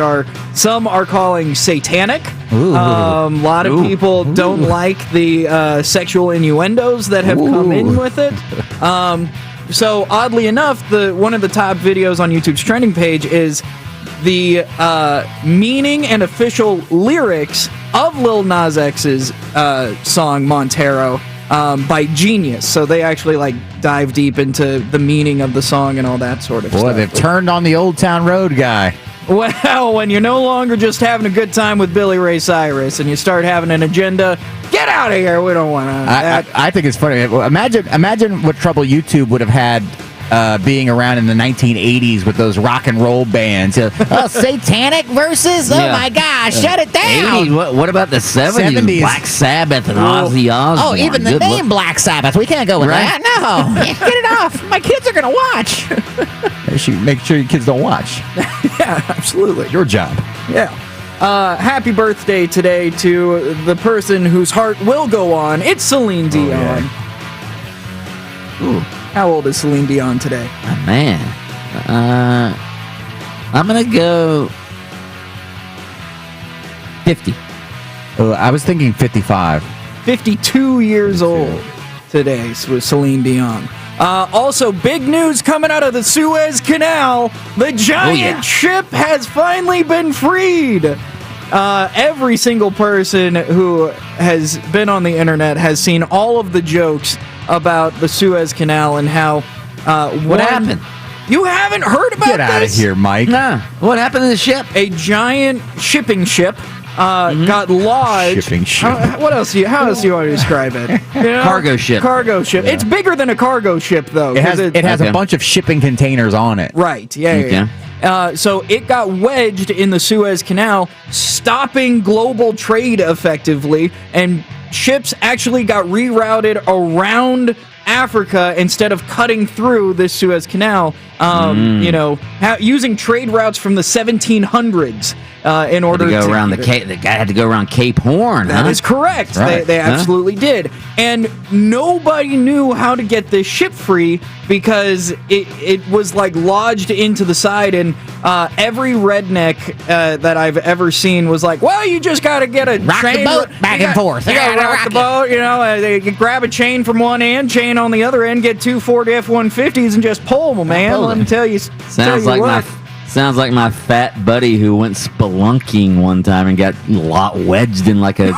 some are calling satanic. A lot of people don't like the sexual innuendos that have come in with it. So oddly enough, one of the top videos on YouTube's trending page is the meaning and official lyrics of Lil Nas X's song Montero. By Genius. So they actually dive deep into the meaning of the song and all that sort of stuff. Boy, they've turned on the Old Town Road guy. Well, when you're no longer just having a good time with Billy Ray Cyrus and you start having an agenda, get out of here. We don't want to. I think it's funny. Imagine what trouble YouTube would have had being around in the 1980s with those rock and roll bands. Satanic versus? Oh, my gosh, shut it down. 80s, what about the 70s? Black Sabbath and Ozzy Osbourne. Oh, even the name Black Sabbath. We can't go with that. No. Get it off. My kids are going to watch. Make sure your kids don't watch. Yeah, absolutely. Your job. Yeah. Happy birthday today to the person whose heart will go on. It's Celine Dion. Ooh. How old is Celine Dion today? Oh, man. I'm going to go 50. I was thinking 55. 52 years old today with Celine Dion. Also, big news coming out of the Suez Canal. The giant ship has finally been freed. Every single person who has been on the internet has seen all of the jokes about the Suez Canal and how... what happened? You haven't heard about this? Get out of here, Mike. Nah. What happened to the ship? A giant shipping ship got lodged. Shipping ship. How else do you want to describe it? You know? Cargo ship. Cargo ship. Yeah. It's bigger than a cargo ship, though. It has a bunch of shipping containers on it. Right. Yeah. So it got wedged in the Suez Canal, stopping global trade effectively, and ships actually got rerouted around Africa instead of cutting through this Suez Canal. Using trade routes from the 1700s in order to go around the Cape. The guy had to go around Cape Horn. That is correct. Right. They absolutely did, and nobody knew how to get this ship free because it was like lodged into the side, and every redneck that I've ever seen was like, "Well, you just got to get a rock chain, the boat back and forth. You got to rock the boat. You know, they grab a chain from one end, chain on the other end, get 2 Ford F-150s, and just pull them, man. Let me tell you." Sounds like my fat buddy who went spelunking one time and got wedged in like a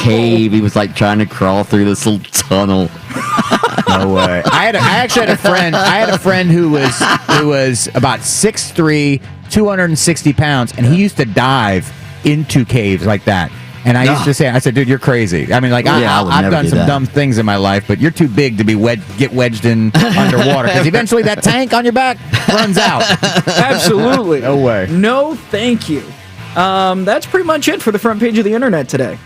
cave. He was like trying to crawl through this little tunnel. No way. I actually had a friend. I had a friend who was about 6'3", 260 pounds, and he used to dive into caves like that. And I used to say, I said, dude, you're crazy. I mean, like, I've done some dumb things in my life, but you're too big to be get wedged in underwater. Because eventually that tank on your back runs out. Absolutely. No way. No, thank you. That's pretty much it for the front page of the internet today.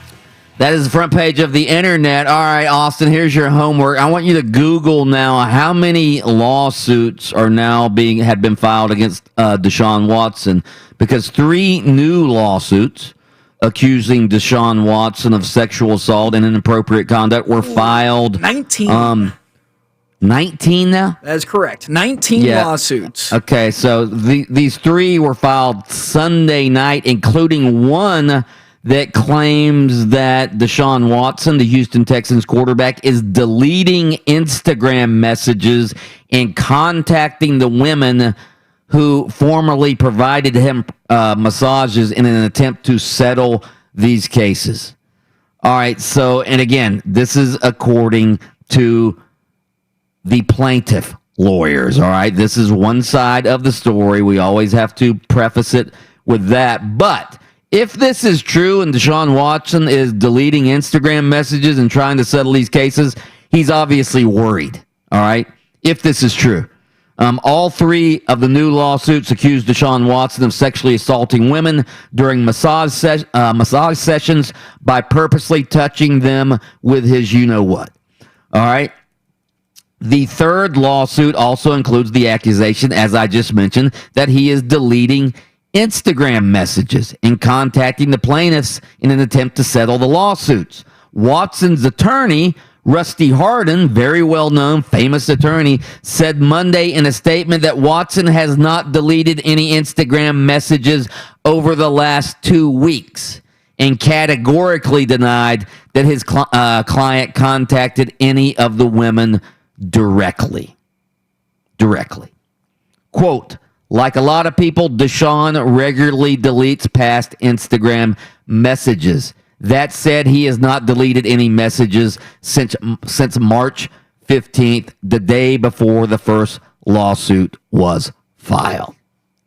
That is the front page of the internet. All right, Austin, here's your homework. I want you to Google now how many lawsuits are now have been filed against Deshaun Watson, because 3 new lawsuits accusing Deshaun Watson of sexual assault and inappropriate conduct were filed. 19. 19 now? That's correct. 19 lawsuits. Okay, so these 3 were filed Sunday night, including one that claims that Deshaun Watson, the Houston Texans quarterback, is deleting Instagram messages and contacting the women who formerly provided him massages in an attempt to settle these cases. All right, so, and again, this is according to the plaintiff lawyers, all right? This is one side of the story. We always have to preface it with that. But if this is true and Deshaun Watson is deleting Instagram messages and trying to settle these cases, he's obviously worried, all right? If this is true. All 3 of the new lawsuits accuse Deshaun Watson of sexually assaulting women during massage sessions by purposely touching them with his you-know-what. All right? The 3rd lawsuit also includes the accusation, as I just mentioned, that he is deleting Instagram messages and contacting the plaintiffs in an attempt to settle the lawsuits. Watson's attorney, Rusty Hardin, very well-known, famous attorney, said Monday in a statement that Watson has not deleted any Instagram messages over the last 2 weeks and categorically denied that his client contacted any of the women directly. Quote, like a lot of people, Deshaun regularly deletes past Instagram messages. That said, he has not deleted any messages since March 15th, the day before the first lawsuit was filed.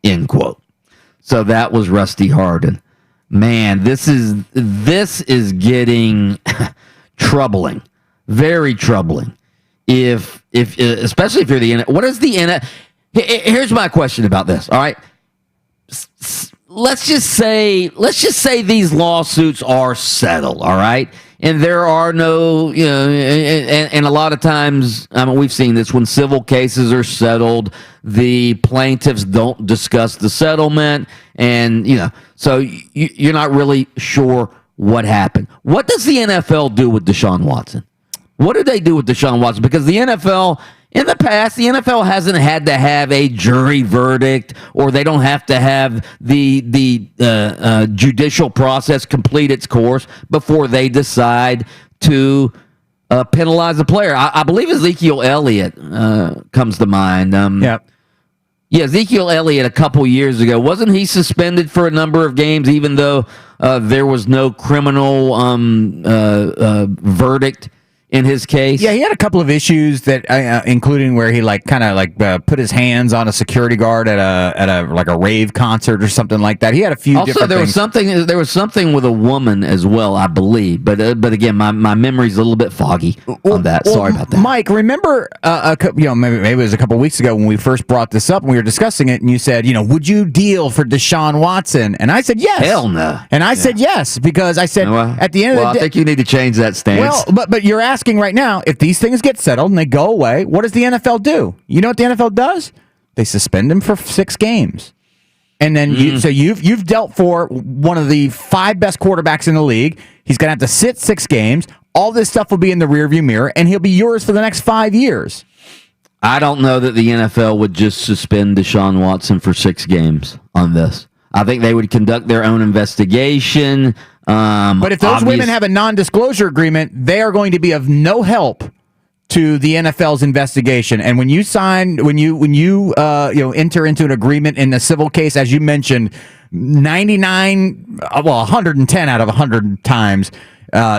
End quote. So that was Rusty Hardin. Man, this is getting troubling. Very troubling. especially if you're the what is the here's my question about this. All right, let's just say these lawsuits are settled. All right, and there are no and a lot of times we've seen this when civil cases are settled, the plaintiffs don't discuss the settlement, and so you're not really sure what happened. What does the NFL do with Deshaun Watson? What do they do with Deshaun Watson? Because the NFL, in the past, the NFL hasn't had to have a jury verdict, or they don't have to have the judicial process complete its course before they decide to penalize a player. I believe Ezekiel Elliott comes to mind. Yeah, Ezekiel Elliott a couple years ago, wasn't he suspended for a number of games, even though there was no criminal verdict in his case? Yeah, he had a couple of issues that, including where he put his hands on a security guard at a rave concert or something like that. He had a few. Also, different things. There was something with a woman as well, I believe. But again, my memory's a little bit foggy on that. Sorry about that, Mike. Remember, maybe it was a couple of weeks ago when we first brought this up and we were discussing it, and you said, would you deal for Deshaun Watson? And I said yes. Hell no. And I said yes because I said at the end of the day, I think you need to change that stance. Well, but you're asking right now, if these things get settled and they go away, what does the NFL do? You know what the NFL does? They suspend him for 6 games. And then you've dealt for one of the 5 best quarterbacks in the league. He's going to have to sit 6 games. All this stuff will be in the rearview mirror, and he'll be yours for the next 5 years. I don't know that the NFL would just suspend Deshaun Watson for 6 games on this. I think they would conduct their own investigation. But if those women have a non-disclosure agreement, they are going to be of no help to the NFL's investigation. And when you enter into an agreement in a civil case, as you mentioned, 110 out of 100 times,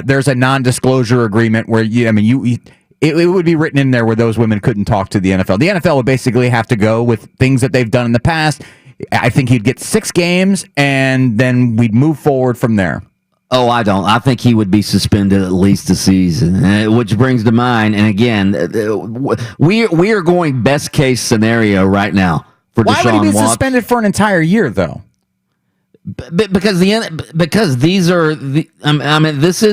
there's a non-disclosure agreement where it would be written in there where those women couldn't talk to the NFL. The NFL would basically have to go with things that they've done in the past. I think he'd get 6 games, and then we'd move forward from there. Oh, I don't. I think he would be suspended at least a season, which brings to mind, and again, we are going best case scenario right now for Deshaun Watson. Why would he be suspended for an entire year, though? Because these are this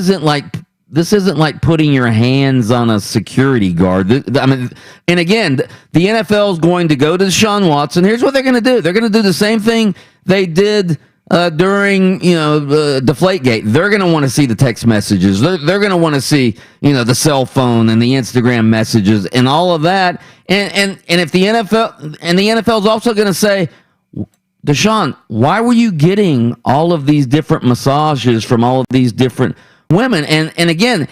isn't like putting your hands on a security guard. And again, the NFL is going to go to Deshaun Watson. Here's what they're going to do. They're going to do the same thing they did during Deflategate. They're going to want to see the text messages. They're going to want to see the cell phone and the Instagram messages and all of that. And if the NFL is also going to say, Deshaun, why were you getting all of these different massages from all of these different women? And again,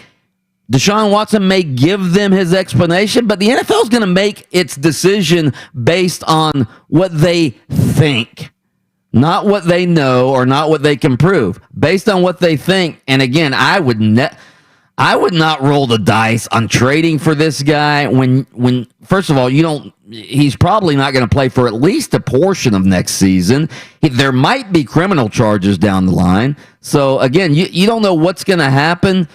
Deshaun Watson may give them his explanation, but the NFL is going to make its decision based on what they think, not what they know or not what they can prove. Based on what they think. And again, I would not roll the dice on trading for this guy when first of all, he's probably not going to play for at least a portion of next season. There might be criminal charges down the line. So again, you don't know what's going to happen.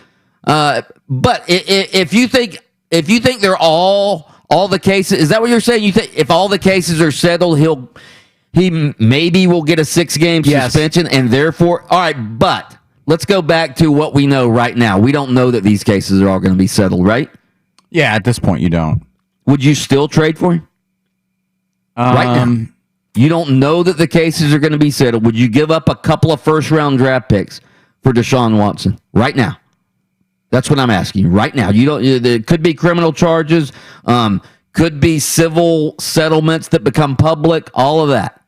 But if you think they're all the cases, is that what you're saying? You think if all the cases are settled, he maybe will get a 6-game suspension, and therefore, all right. But let's go back to what we know right now. We don't know that these cases are all going to be settled, right? Yeah, at this point, you don't. Would you still trade for him? Right now, you don't know that the cases are going to be settled. Would you give up a couple of first-round draft picks for Deshaun Watson right now? That's what I'm asking you right now. There could be criminal charges, could be civil settlements that become public, all of that.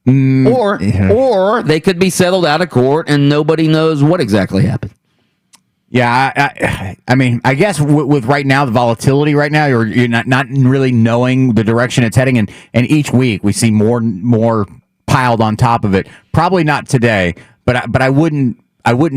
Or they could be settled out of court and nobody knows what exactly happened. Yeah, I mean, I guess with right now, the volatility right now, you're not really knowing the direction it's heading, and each week we see more piled on top of it. Probably not today, but I wouldn't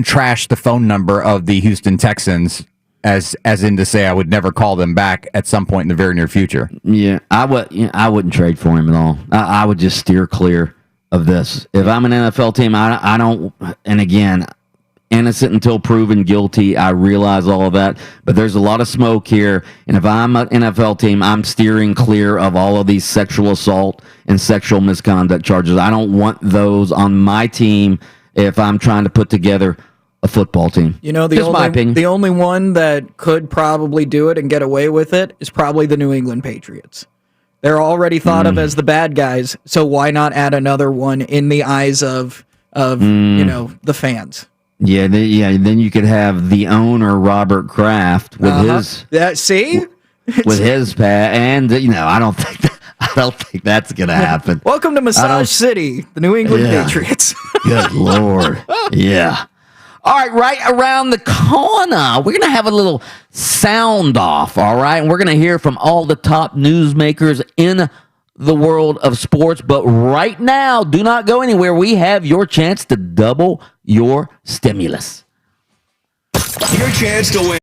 trash the phone number of the Houston Texans as in to say I would never call them back at some point in the very near future. Yeah, I wouldn't trade for him at all. I would just steer clear of this. If I'm an NFL team, I don't. And again, innocent until proven guilty. I realize all of that, but there's a lot of smoke here. And if I'm an NFL team, I'm steering clear of all of these sexual assault and sexual misconduct charges. I don't want those on my team if I'm trying to put together a football team. You know, my opinion. The only one that could probably do it and get away with it is probably the New England Patriots. They're already thought of as the bad guys, so why not add another one in the eyes of the fans? Yeah, then you could have the owner Robert Kraft with his with his pad, and I don't think that's gonna happen. Welcome to Massage City, the New England Patriots. Good Lord, yeah. All right around the corner, we're going to have a little sound off, all right? And we're going to hear from all the top newsmakers in the world of sports. But right now, do not go anywhere. We have your chance to double your stimulus. Your chance to win.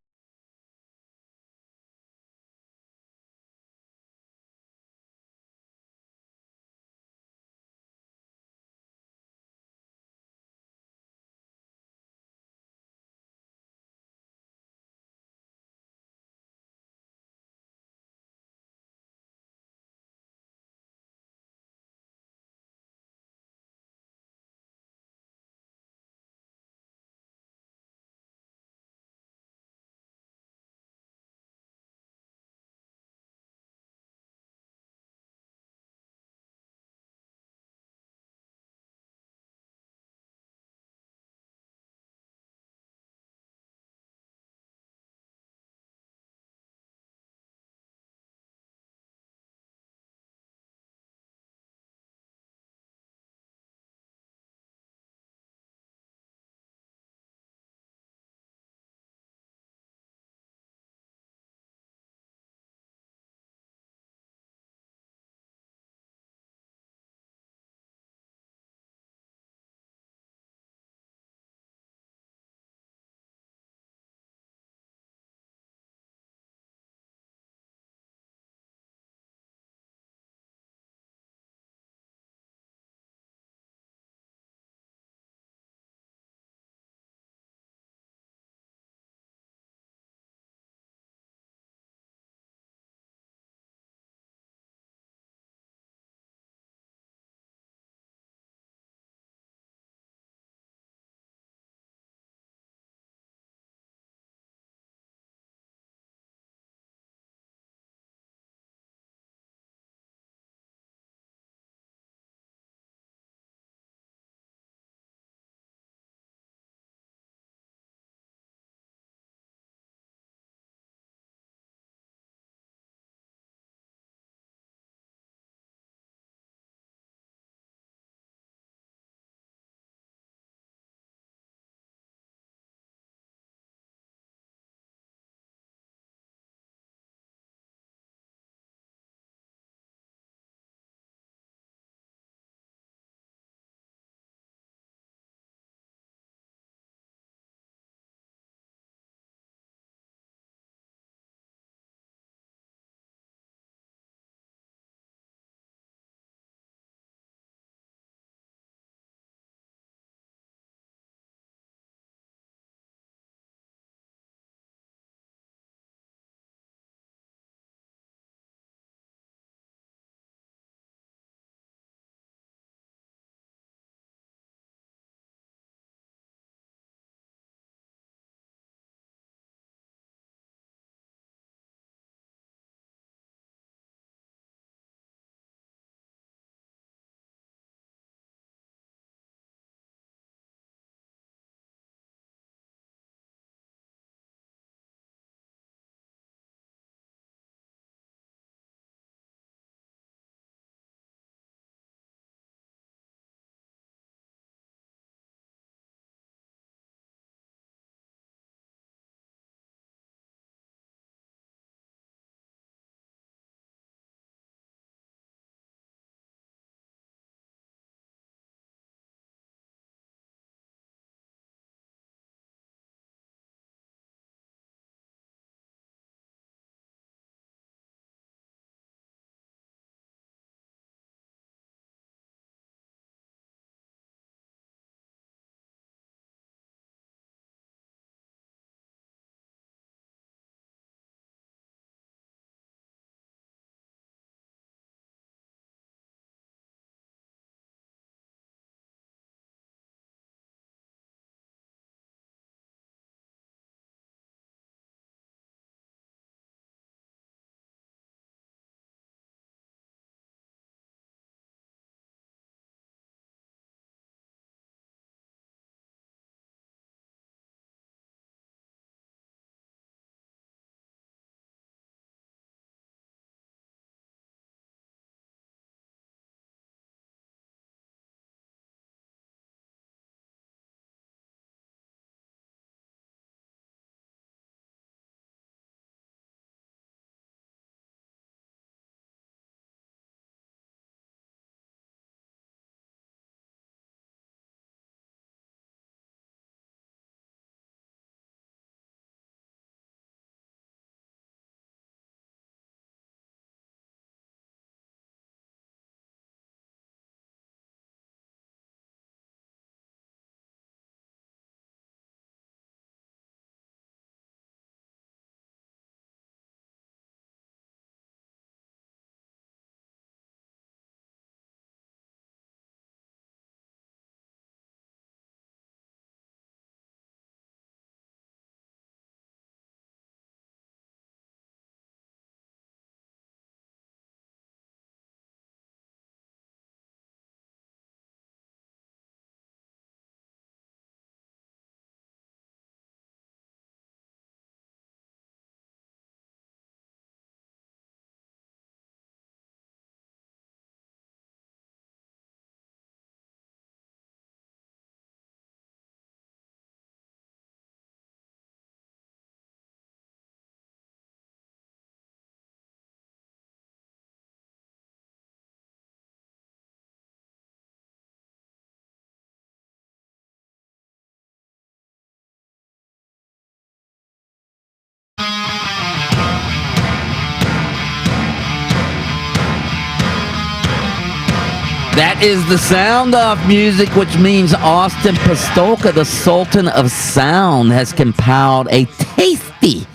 That is the sound off music, which means Austin Pastolka, the Sultan of Sound, has compiled a tasty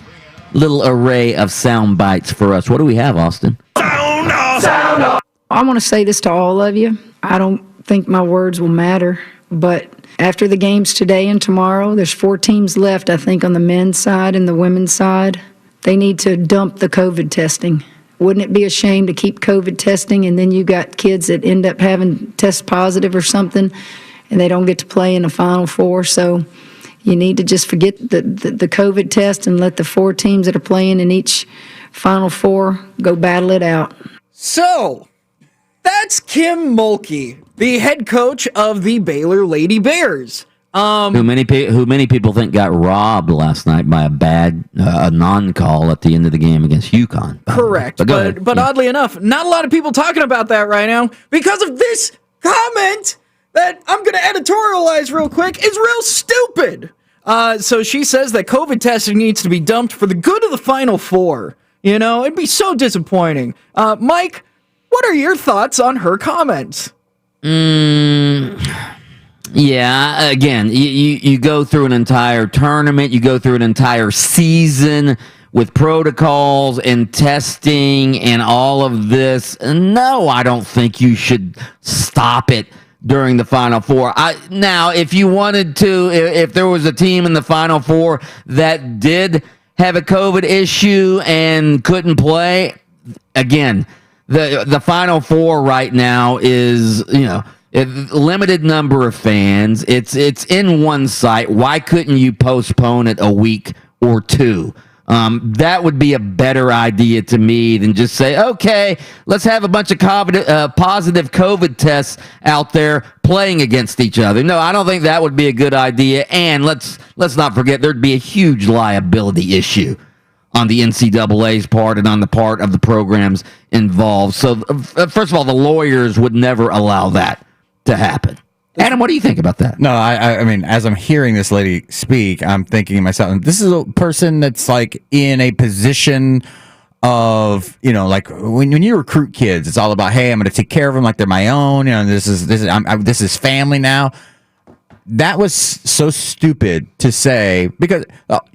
little array of sound bites for us. What do we have, Austin? Sound off. I want to say this to all of you. I don't think my words will matter, but after the games today and tomorrow, there's 4 teams left, I think, on the men's side and the women's side. They need to dump the COVID testing. Wouldn't it be a shame to keep COVID testing and then you got kids that end up having test positive or something and they don't get to play in the Final Four? So you need to just forget the COVID test and let the 4 teams that are playing in each Final Four go battle it out. So, that's Kim Mulkey, the head coach of the Baylor Lady Bears. Who many people think got robbed last night by a bad non-call at the end of the game against UConn. Correct, but oddly enough, not a lot of people talking about that right now because of this comment that I'm going to editorialize real quick is real stupid. So she says that COVID testing needs to be dumped for the good of the Final Four. You know, it'd be so disappointing. Mike, what are your thoughts on her comments? Yeah, again, you go through an entire tournament, you go through an entire season with protocols and testing and all of this. No, I don't think you should stop it during the Final Four. Now, if you wanted to, if there was a team in the Final Four that did have a COVID issue and couldn't play, again, the Final Four right now is, limited number of fans. It's in one site. Why couldn't you postpone it a week or two? That would be a better idea to me than just say, okay, let's have a bunch of positive COVID tests out there playing against each other. No, I don't think that would be a good idea. And let's not forget there'd be a huge liability issue on the NCAA's part and on the part of the programs involved. So, first of all, the lawyers would never allow that to happen. Adam, what do you think about that? No, I mean, as I'm hearing this lady speak, I'm thinking to myself, this is a person that's like in a position of, like when you recruit kids, it's all about, hey, I'm going to take care of them like they're my own. This is family now. That was so stupid to say because,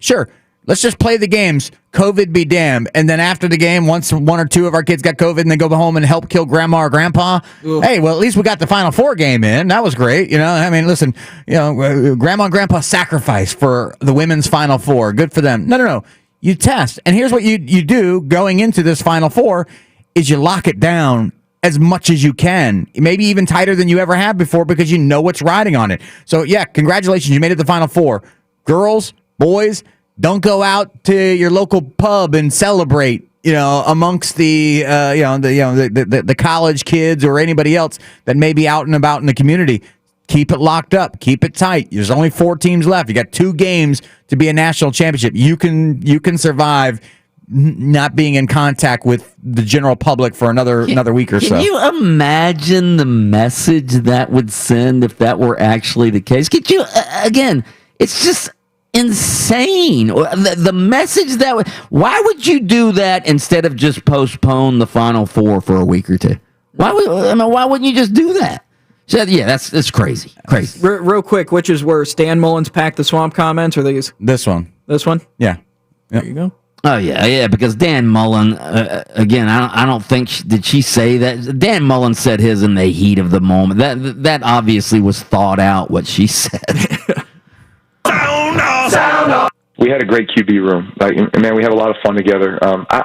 sure, let's just play the games. COVID be damned. And then after the game, once 1 or 2 of our kids got COVID and they go home and help kill grandma or grandpa, hey, well, at least we got the Final Four game in. That was great. I mean, listen, grandma and grandpa sacrificed for the women's Final Four. Good for them. No. You test. And here's what you do going into this Final Four is you lock it down as much as you can, maybe even tighter than you ever have before because you know what's riding on it. So, yeah, congratulations. You made it to the Final Four. Girls, boys, don't go out to your local pub and celebrate, amongst the college kids or anybody else that may be out and about in the community. Keep it locked up. Keep it tight. There's only 4 teams left. You got 2 games to be a national championship. You can survive not being in contact with the general public for another week or so. Can you imagine the message that would send if that were actually the case? Could you again? It's just insane. The message that why would you do that instead of just postpone the Final Four for a week or 2? Why wouldn't you just do that? So, yeah, that's crazy. Real quick, which is worse, Dan Mullen's Pack the Swamp comments or these? This one. Yeah. Yep. There you go. Oh yeah, because Dan Mullen again. I don't think did she say that? Dan Mullen said his in the heat of the moment. That obviously was thought out. What she said. Sound off. We had a great QB room. Man, we had a lot of fun together. I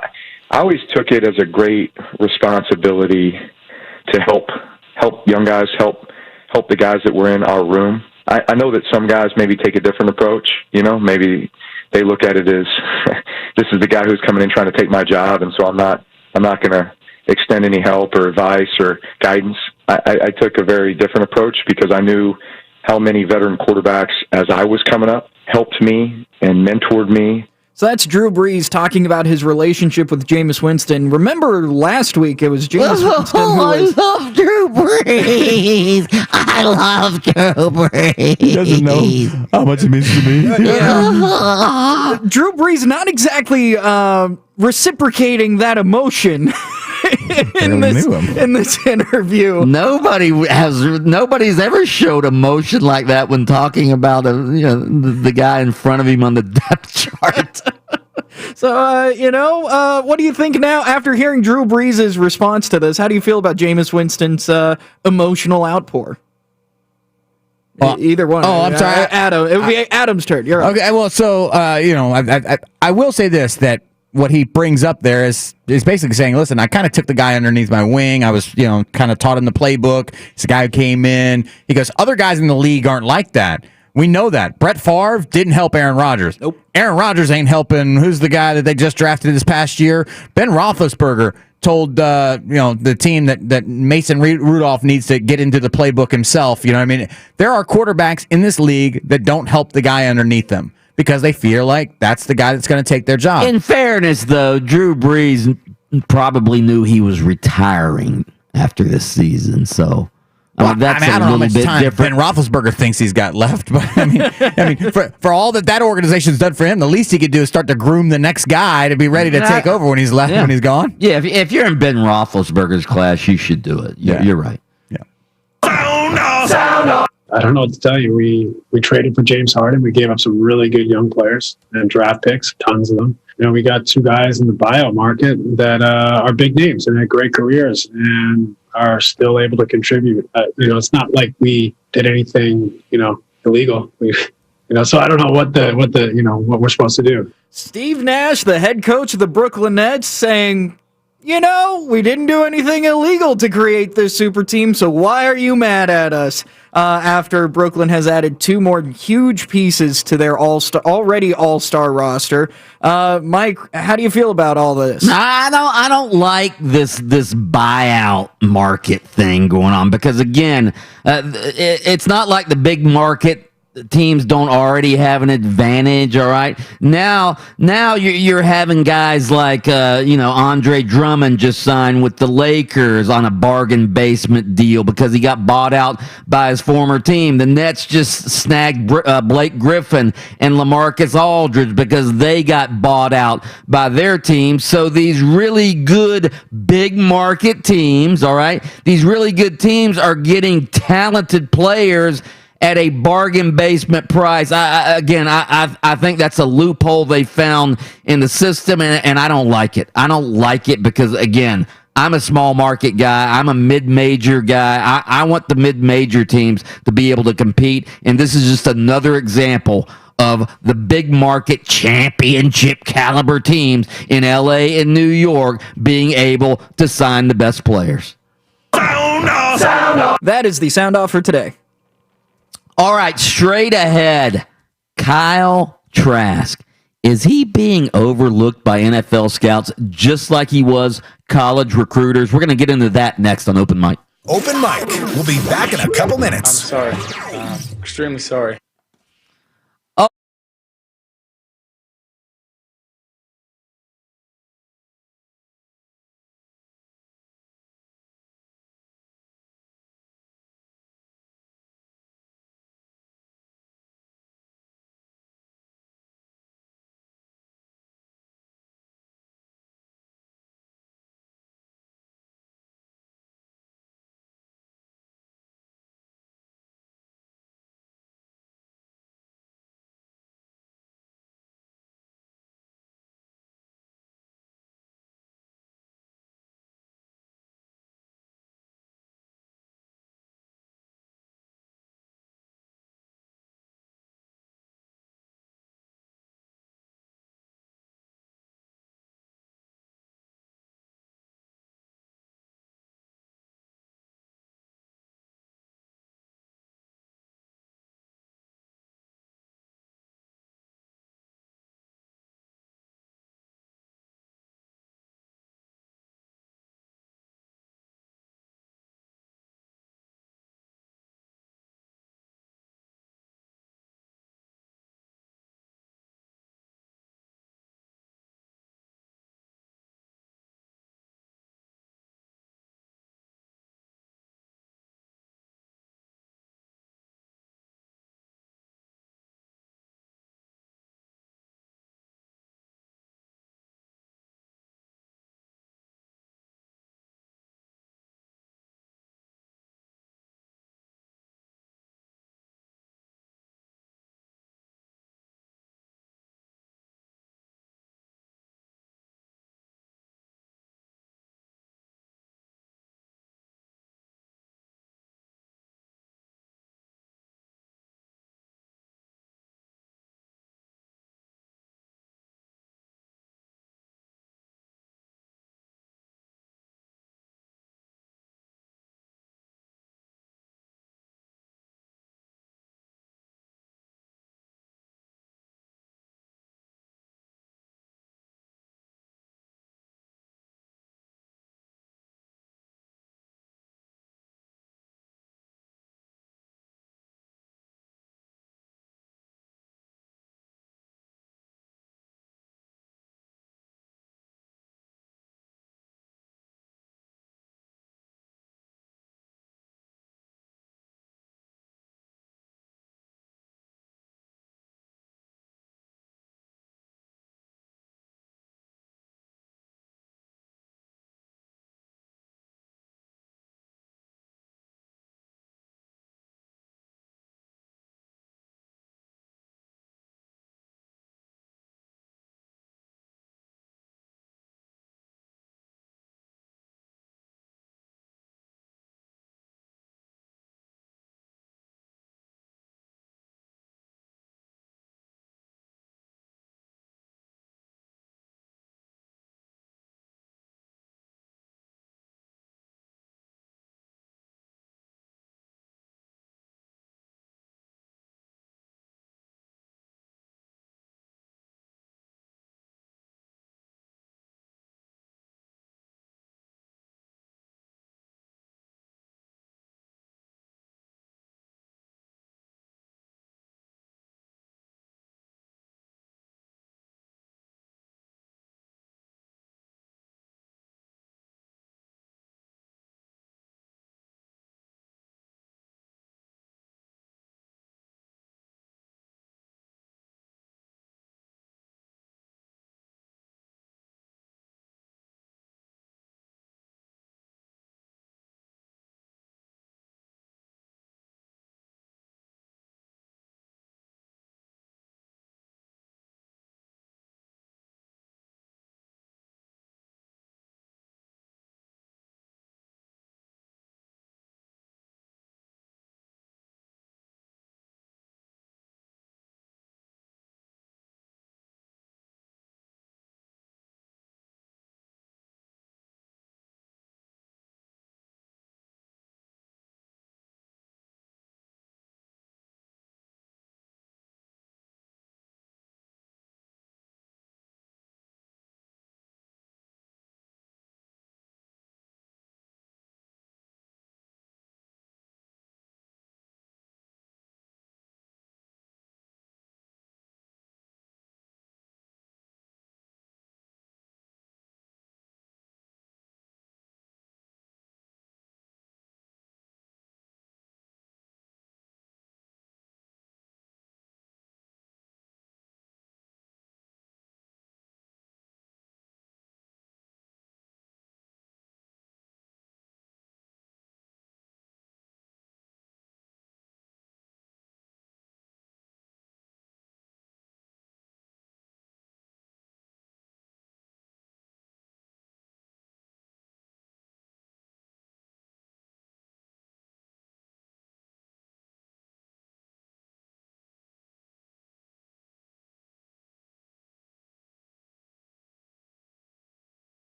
always took it as a great responsibility to help young guys, help the guys that were in our room. I know that some guys maybe take a different approach. Maybe they look at it as this is the guy who's coming in trying to take my job, and so I'm not going to extend any help or advice or guidance. I took a very different approach because I knew how many veteran quarterbacks, as I was coming up, helped me and mentored me. So that's Drew Brees talking about his relationship with Jameis Winston. Remember last week it was Jameis Winston who was... I love Drew Brees. I love Drew Brees. He doesn't know how much it means to me. Drew Brees not exactly reciprocating that emotion in this interview. Nobody's ever showed emotion like that when talking about the guy in front of him on the depth chart. So, what do you think now after hearing Drew Brees' response to this? How do you feel about Jameis Winston's emotional outpour? Either one. Oh, I'm sorry. Adam. It would be Adam's turn. You're up. Okay, well, so, I will say this, that what he brings up there is basically saying, listen, I kind of took the guy underneath my wing. I was, kind of taught him the playbook. He's a guy who came in. He goes, other guys in the league aren't like that. We know that. Brett Favre didn't help Aaron Rodgers. Nope. Aaron Rodgers ain't helping. Who's the guy that they just drafted this past year? Ben Roethlisberger told the team that Mason Rudolph needs to get into the playbook himself. You know what I mean? There are quarterbacks in this league that don't help the guy underneath them because they feel like that's the guy that's going to take their job. In fairness, though, Drew Brees probably knew he was retiring after this season, so that's I don't know how much time different. Ben Roethlisberger thinks he's got left, but I mean, for all that organization's done for him, the least he could do is start to groom the next guy to be ready to take over when he's left, when he's gone. Yeah, if you're in Ben Roethlisberger's class, you should do it. You're right. Yeah. Sound off. I don't know what to tell you. We traded for James Harden. We gave up some really good young players and draft picks, tons of them. We got two guys in the buyout market that are big names and had great careers and are still able to contribute. It's not like we did anything, illegal. So I don't know what we're supposed to do. Steve Nash, the head coach of the Brooklyn Nets, saying, we didn't do anything illegal to create this super team, so why are you mad at us? After Brooklyn has added two more huge pieces to their already all-star roster. Mike, how do you feel about all this? I don't like this buyout market thing going on because, again, it's not like the big market teams don't already have an advantage. All right, now you're having guys like Andre Drummond just signed with the Lakers on a bargain basement deal because he got bought out by his former team. The Nets just snagged Blake Griffin and LaMarcus Aldridge because they got bought out by their team. So these really good big market teams, all right, these really good teams are getting talented players at a bargain basement price. I think that's a loophole they found in the system, and I don't like it. I don't like it because, again, I'm a small market guy. I'm a mid-major guy. I want the mid-major teams to be able to compete, and this is just another example of the big market championship caliber teams in LA and New York being able to sign the best players. Sound off. That is the sound off for today. All right, straight ahead, Kyle Trask. Is he being overlooked by NFL scouts just like he was college recruiters? We're going to get into that next on Open Mic. Open Mic. We'll be back in a couple minutes. I'm sorry. Extremely sorry.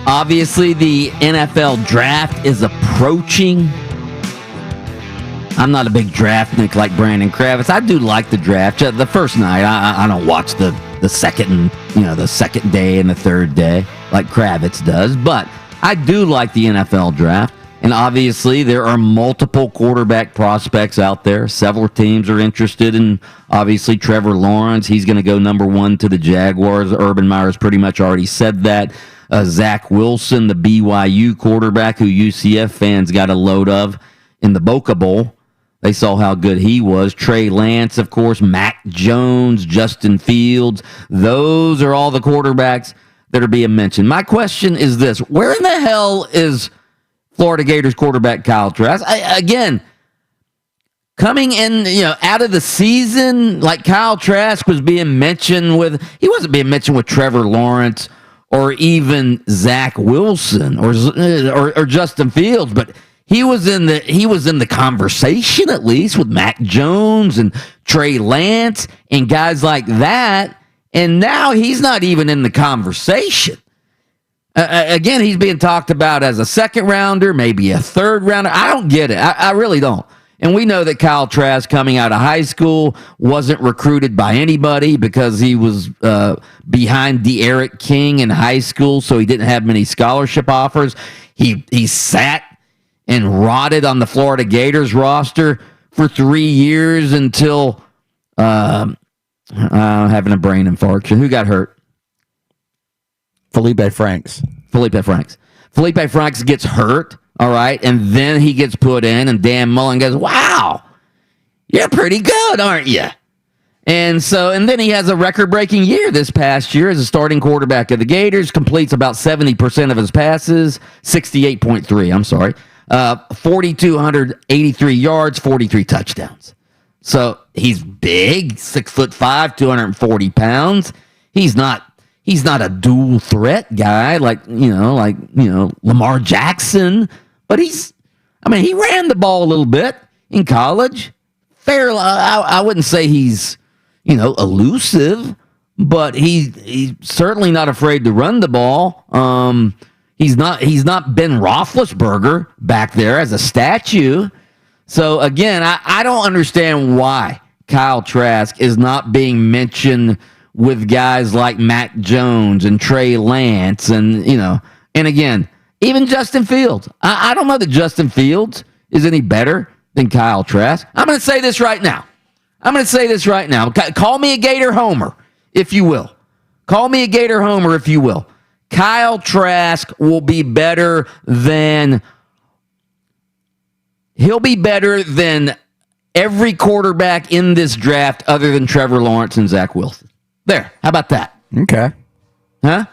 Obviously, the NFL draft is approaching. I'm not a big draftnik like Brandon Kravitz. I do like the draft. The first night, I don't watch the second, the second day and the third day like Kravitz does. But I do like the NFL draft. And obviously, there are multiple quarterback prospects out there. Several teams are interested in, obviously, Trevor Lawrence. He's going to go number 1 to the Jaguars. Urban Meyer's pretty much already said that. Zach Wilson, the BYU quarterback who UCF fans got a load of in the Boca Bowl. They saw how good he was. Trey Lance, of course, Mac Jones, Justin Fields. Those are all the quarterbacks that are being mentioned. My question is this. Where in the hell is Florida Gators quarterback Kyle Trask? Again, coming in, out of the season, like Kyle Trask was being mentioned with, he wasn't being mentioned with Trevor Lawrence or even Zach Wilson or Justin Fields, but he was in the conversation at least with Mac Jones and Trey Lance and guys like that, and now he's not even in the conversation. Again, he's being talked about as a second rounder, maybe a third rounder. I don't get it. I really don't. And we know that Kyle Trask, coming out of high school, wasn't recruited by anybody because he was behind De'Aaron King in high school, so he didn't have many scholarship offers. He sat and rotted on the Florida Gators roster for 3 years until having a brain infarction. Who got hurt? Felipe Franks. Felipe Franks gets hurt. All right, and then he gets put in, and Dan Mullen goes, wow, you're pretty good, aren't you? And then he has a record-breaking year this past year as a starting quarterback of the Gators, completes about 70% of his passes, 68.3, I'm sorry, 4,283 yards, 43 touchdowns. So he's big, 6'5", 240 pounds. He's not a dual threat guy like Lamar Jackson. But he ran the ball a little bit in college. I wouldn't say he's, elusive, but he's certainly not afraid to run the ball. He's not Ben Roethlisberger back there as a statue. So again, I don't understand why Kyle Trask is not being mentioned with guys like Mac Jones and Trey Lance and again, even Justin Fields. I don't know that Justin Fields is any better than Kyle Trask. I'm going to say this right now. Call me a Gator homer, if you will. Kyle Trask will be better than every quarterback in this draft other than Trevor Lawrence and Zach Wilson. There. How about that? Okay. Huh?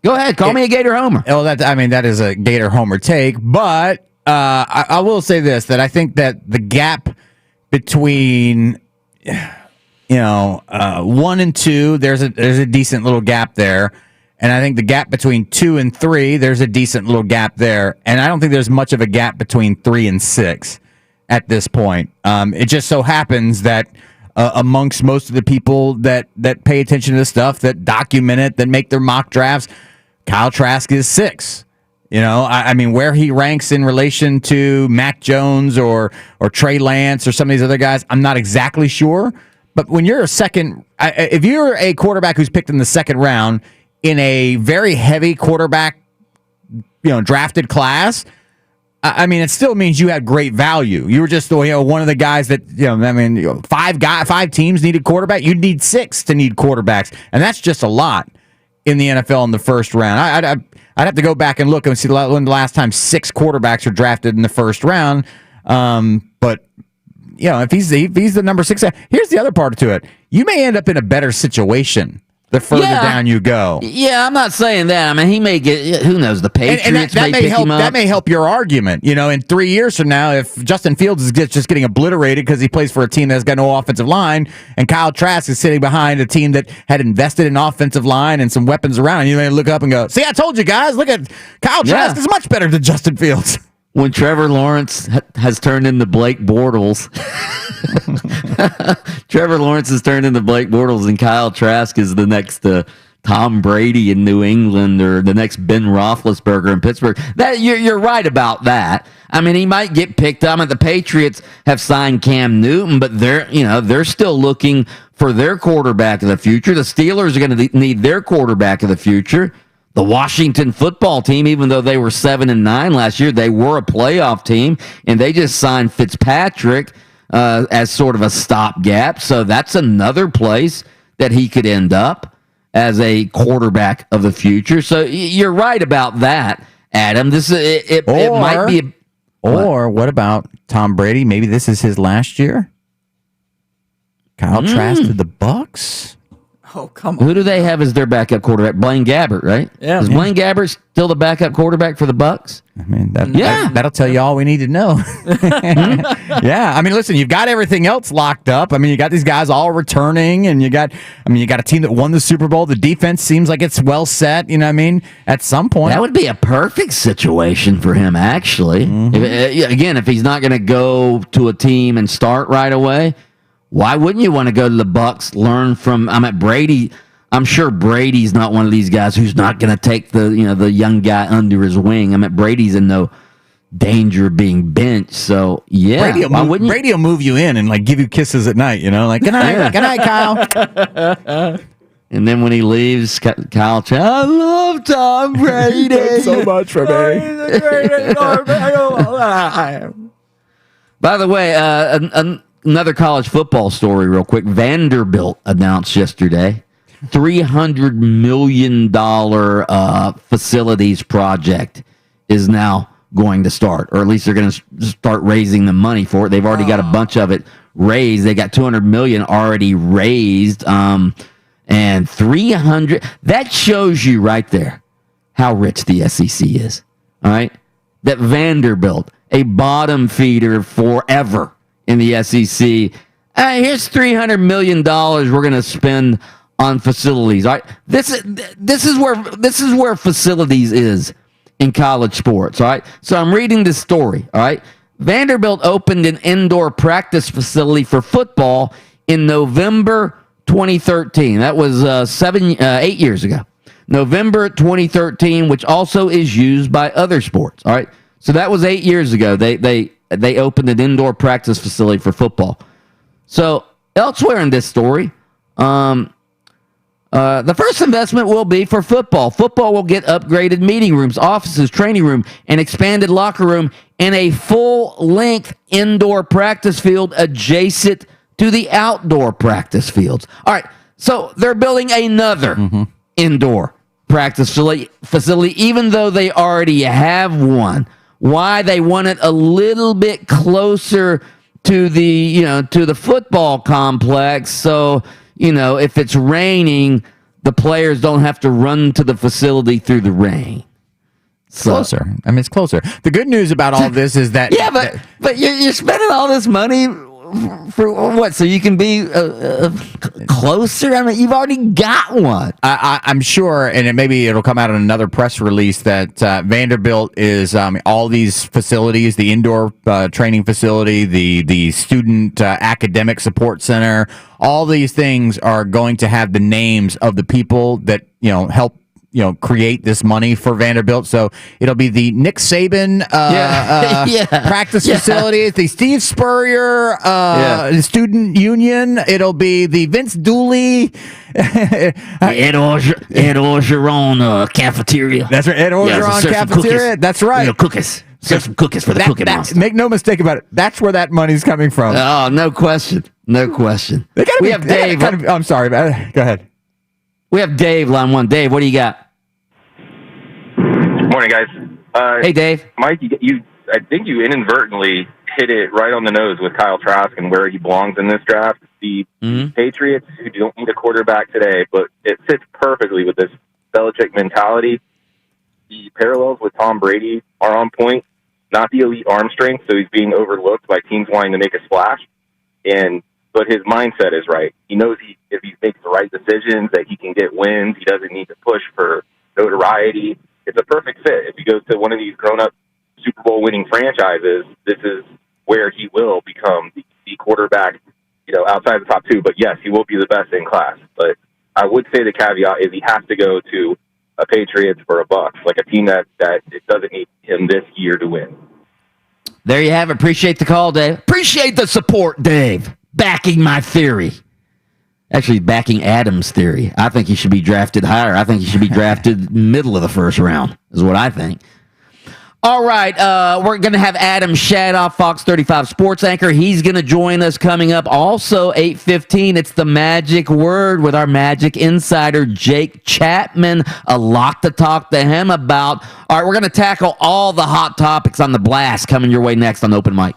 Go ahead. Call me a Gator homer. Well, that is a Gator homer take, but I will say this, that I think that the gap between 1 and 2, there's a decent little gap there. And I think the gap between 2 and 3, there's a decent little gap there. And I don't think there's much of a gap between 3 and 6 at this point. It just so happens that amongst most of the people that pay attention to this stuff, that document it, that make their mock drafts, Kyle Trask is 6. Where he ranks in relation to Mac Jones or Trey Lance or some of these other guys, I'm not exactly sure. But when you're if you're a quarterback who's picked in the second round in a very heavy quarterback, drafted class, it still means you had great value. You were just one of the guys that 5 teams needed quarterback. You'd need 6 to need quarterbacks, and that's just a lot in the NFL in the first round. I'd have to go back and look and see when the last time 6 quarterbacks were drafted in the first round. But if he's the number 6, here's the other part to it. You may end up in a better situation the further down you go. Yeah, I'm not saying that. He may get, who knows, the Patriots that may pick help. him up. That may help your argument. In 3 years from now, if Justin Fields is just getting obliterated because he plays for a team that's got no offensive line, and Kyle Trask is sitting behind a team that had invested in offensive line and some weapons around, you may look up and go, see, I told you guys, look at Kyle Trask is much better than Justin Fields. when Trevor Lawrence has turned into Blake Bortles. Trevor Lawrence has turned into Blake Bortles, and Kyle Trask is the next Tom Brady in New England, or the next Ben Roethlisberger in Pittsburgh. That you're right about that. I mean, he might get picked up. The Patriots have signed Cam Newton, but they're still looking for their quarterback of the future. The Steelers are going to need their quarterback of the future. The Washington football team, even though they were 7-9 last year, they were a playoff team, and they just signed Fitzpatrick as sort of a stopgap. So that's another place that he could end up as a quarterback of the future. So you're right about that, Adam. It might be. Or what about Tom Brady? Maybe this is his last year. Kyle Trask to the Bucks. Oh, come on. Who do they have as their backup quarterback? Blaine Gabbert, right? Yeah. Is Blaine Gabbert still the backup quarterback for the Bucks? I mean, that'll tell you all we need to know. Yeah. I mean, listen, you've got everything else locked up. I mean, you got these guys all returning, and you got a team that won the Super Bowl. The defense seems like it's well set. You know what I mean? At some point. That would be a perfect situation for him, actually. If he's not going to go to a team and start right away, why wouldn't you want to go to the Bucks, learn from Brady? I'm sure Brady's not one of these guys who's not going to take the young guy under his wing. Brady's in no danger of being benched. So yeah, Brady will move you in and give you kisses at night. Good night, good night, Kyle. And then when he leaves, Kyle, I love Tom Brady. Thanks so much for me. By the way, another college football story real quick. Vanderbilt announced yesterday $300 million facilities project is now going to start, or at least they're going to start raising the money for it. They've already got a bunch of it raised. They got $200 million already raised, and 300. That shows you right there how rich the SEC is. All right, that Vanderbilt, a bottom feeder forever in the SEC. Here's $300 million we're going to spend on facilities. All right, this is where facilities is in college sports. All right, so I'm reading this story. All right, Vanderbilt opened an indoor practice facility for football in November 2013. That was 8 years ago. November 2013, which also is used by other sports. All right, so that was 8 years ago. They opened an indoor practice facility for football. So elsewhere in this story, the first investment will be for football. Football will get upgraded meeting rooms, offices, training room, an expanded locker room, and a full-length indoor practice field adjacent to the outdoor practice fields. All right, so they're building another indoor practice facility, even though they already have one. Why? They want it a little bit closer to the football complex, so if it's raining, the players don't have to run to the facility through the rain. Closer. It's closer. The good news about all this is that but you're spending all this money for what? So you can be closer? You've already got one. I'm sure, and maybe it'll come out in another press release that Vanderbilt is all these facilities, the indoor training facility, the student academic support center, all these things are going to have the names of the people that help create this money for Vanderbilt. So it'll be the Nick Saban practice facility, the Steve Spurrier student union. It'll be the Vince Dooley, Ed Orgeron cafeteria. That's right, Ed Orgeron cafeteria. That's right, cookies. Serve some cookies for the Cookie Monster. Make no mistake about it. That's where that money's coming from. Oh, no question. No question. We have Dave. I'm sorry, go ahead. We have Dave, line one. Dave, what do you got? Morning, guys. Hey, Dave. Mike, I think you inadvertently hit it right on the nose with Kyle Trask and where he belongs in this draft. The Patriots, who don't need a quarterback today, but it fits perfectly with this Belichick mentality. The parallels with Tom Brady are on point. Not the elite arm strength, so he's being overlooked by teams wanting to make a splash. But his mindset is right. He knows if he makes the right decisions, that he can get wins. He doesn't need to push for notoriety. It's a perfect fit. If he goes to one of these grown-up Super Bowl winning franchises, this is where he will become the quarterback, outside the top two. But yes, he will be the best in class. But I would say the caveat is he has to go to a Patriots for a buck, like a team that it doesn't need him this year to win. There you have it. Appreciate the call, Dave. Appreciate the support, Dave. Backing my theory. Actually, backing Adam's theory. I think he should be drafted higher. I think he should be drafted middle of the first round, is what I think. All right, we're going to have Adam Shadoff, Fox 35 sports anchor. He's going to join us coming up. Also, 8:15, it's the magic word with our magic insider, Jake Chapman. A lot to talk to him about. All right, we're going to tackle all the hot topics on the blast coming your way next on Open Mic.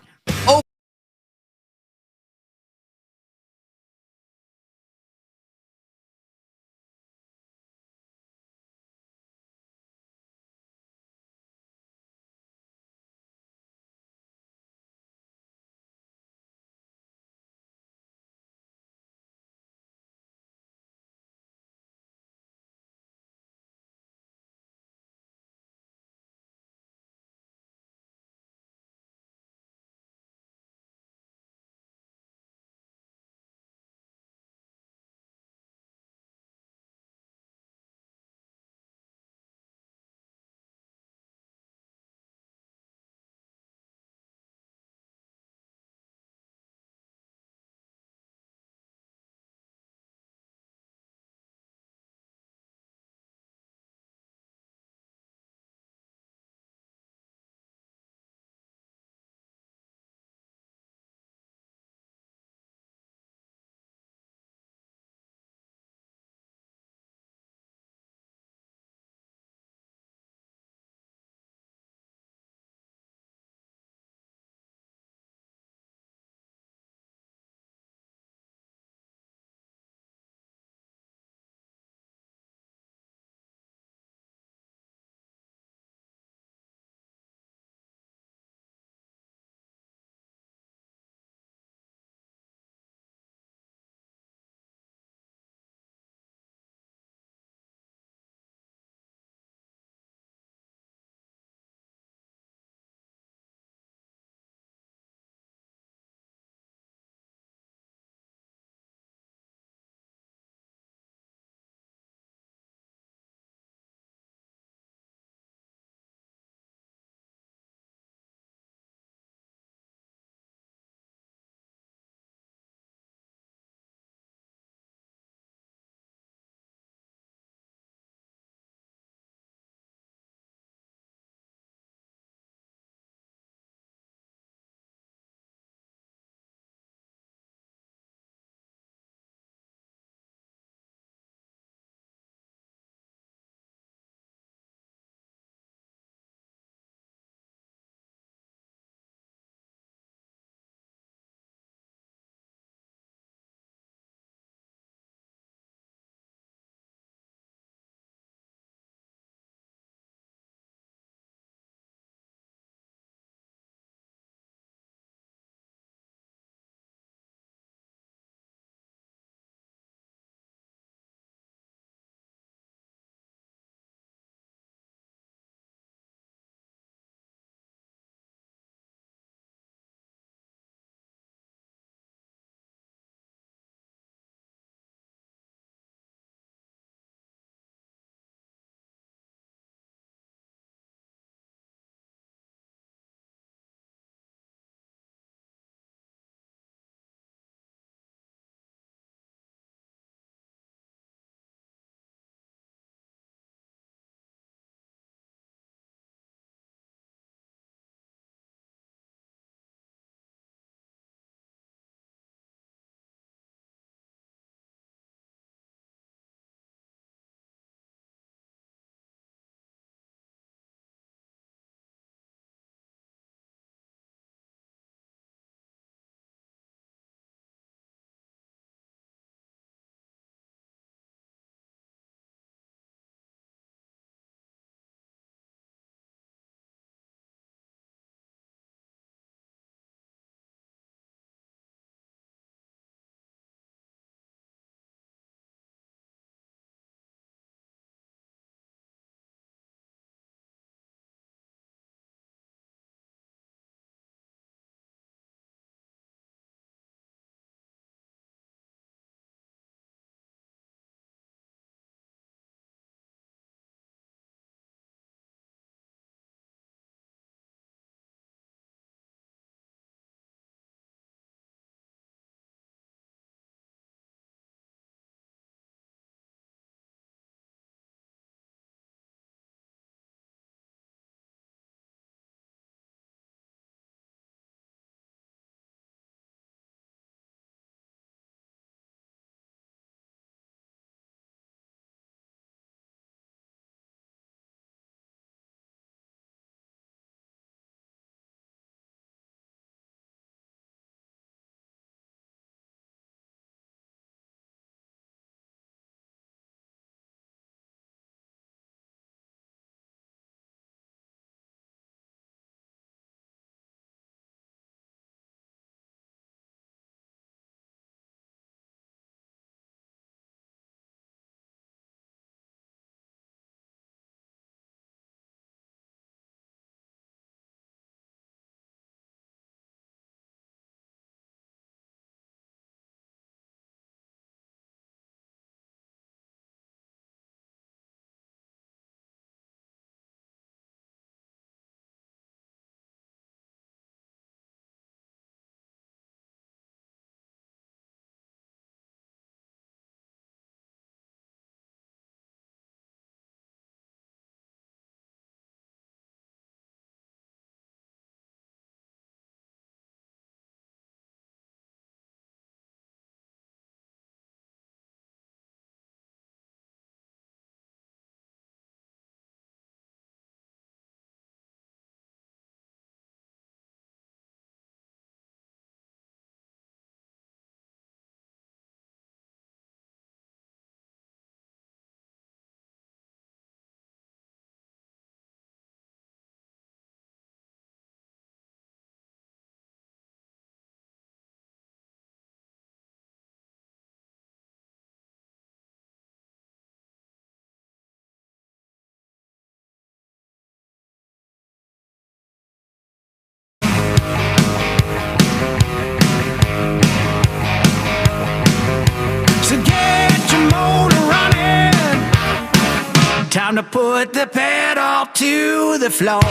to put the pedal to the floor.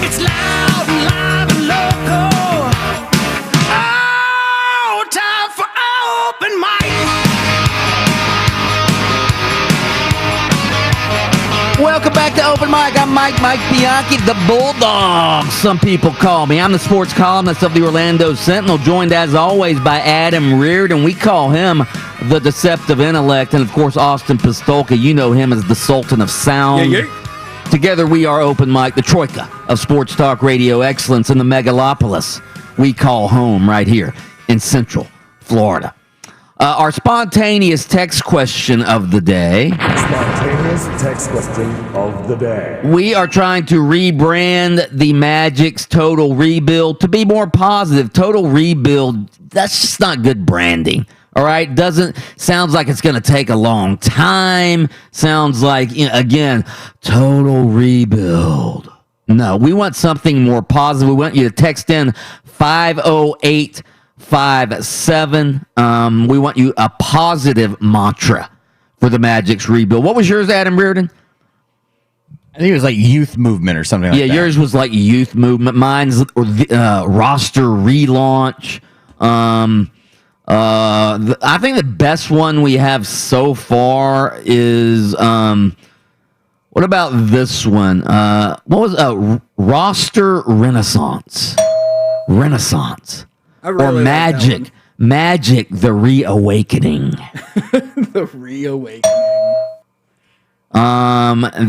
It's loud and live and local. Oh, time for open mic. Welcome back to Open Mic. I'm Mike Bianchi, the Bulldog, some people call me. I'm the sports columnist of the Orlando Sentinel, joined as always by Adam Reardon. We call him the Deceptive Intellect, and of course Austin Pistolka. You know him as the Sultan of Sound. Yeah. Together we are Open Mic, the troika of sports talk radio excellence in the megalopolis we call home right here in Central Florida. Our spontaneous text question of the day. Spontaneous text question of the day. We are trying to rebrand the Magic's total rebuild to be more positive. Total rebuild, that's just not good branding. All right? Sounds like it's going to take a long time. Sounds like, again, total rebuild. No, we want something more positive. We want you to text in 50857. We want you a positive mantra for the Magic's rebuild. What was yours, Adam Reardon? I think it was like youth movement or something like that. Yeah, yours was like youth movement. Mine's roster relaunch. I think the best one we have so far is what about this one? What was roster renaissance? Renaissance. Or Magic. Magic, the reawakening. The reawakening.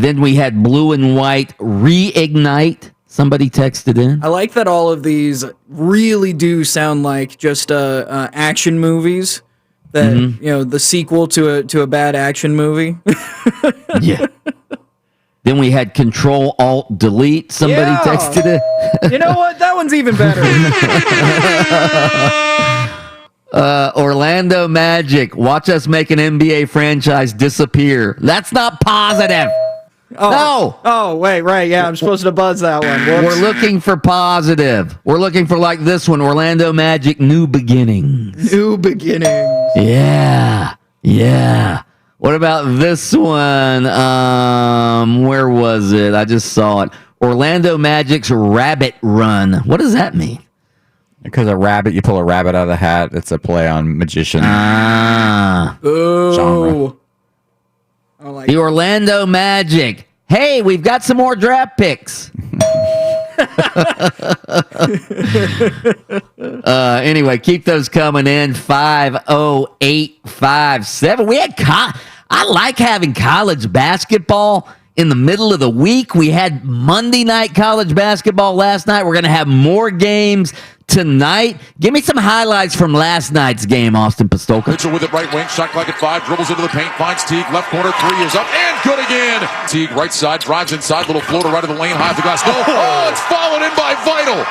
Then we had blue and white reignite. Somebody texted in. I like that all of these really do sound like just action movies. That the sequel to a bad action movie. Yeah. Then we had Control Alt Delete. Somebody texted it. You know what? That one's even better. Orlando Magic. Watch us make an NBA franchise disappear. That's not positive. Oh. No. Oh, wait, right. Yeah, I'm supposed to buzz that one. Whoops. We're looking for positive. We're looking for like this one, Orlando Magic New Beginnings. New Beginnings. Yeah. Yeah. What about this one? Where was it? I just saw it. Orlando Magic's Rabbit Run. What does that mean? Because a rabbit, you pull a rabbit out of the hat. It's a play on magician genre. The Orlando Magic. Hey, we've got some more draft picks. Anyway, keep those coming in. 50857. We had I like having college basketball in the middle of the week. We had Monday night college basketball last night. We're going to have more games tonight. Give me some highlights from last night's game, Austin Pistolka. Mitchell with it right wing, shot clock at 5, dribbles into the paint, finds Teague, left corner, 3 is up, and good again. Teague right side, drives inside, little floater right of the lane, high off the glass. No, it's followed in by Vital.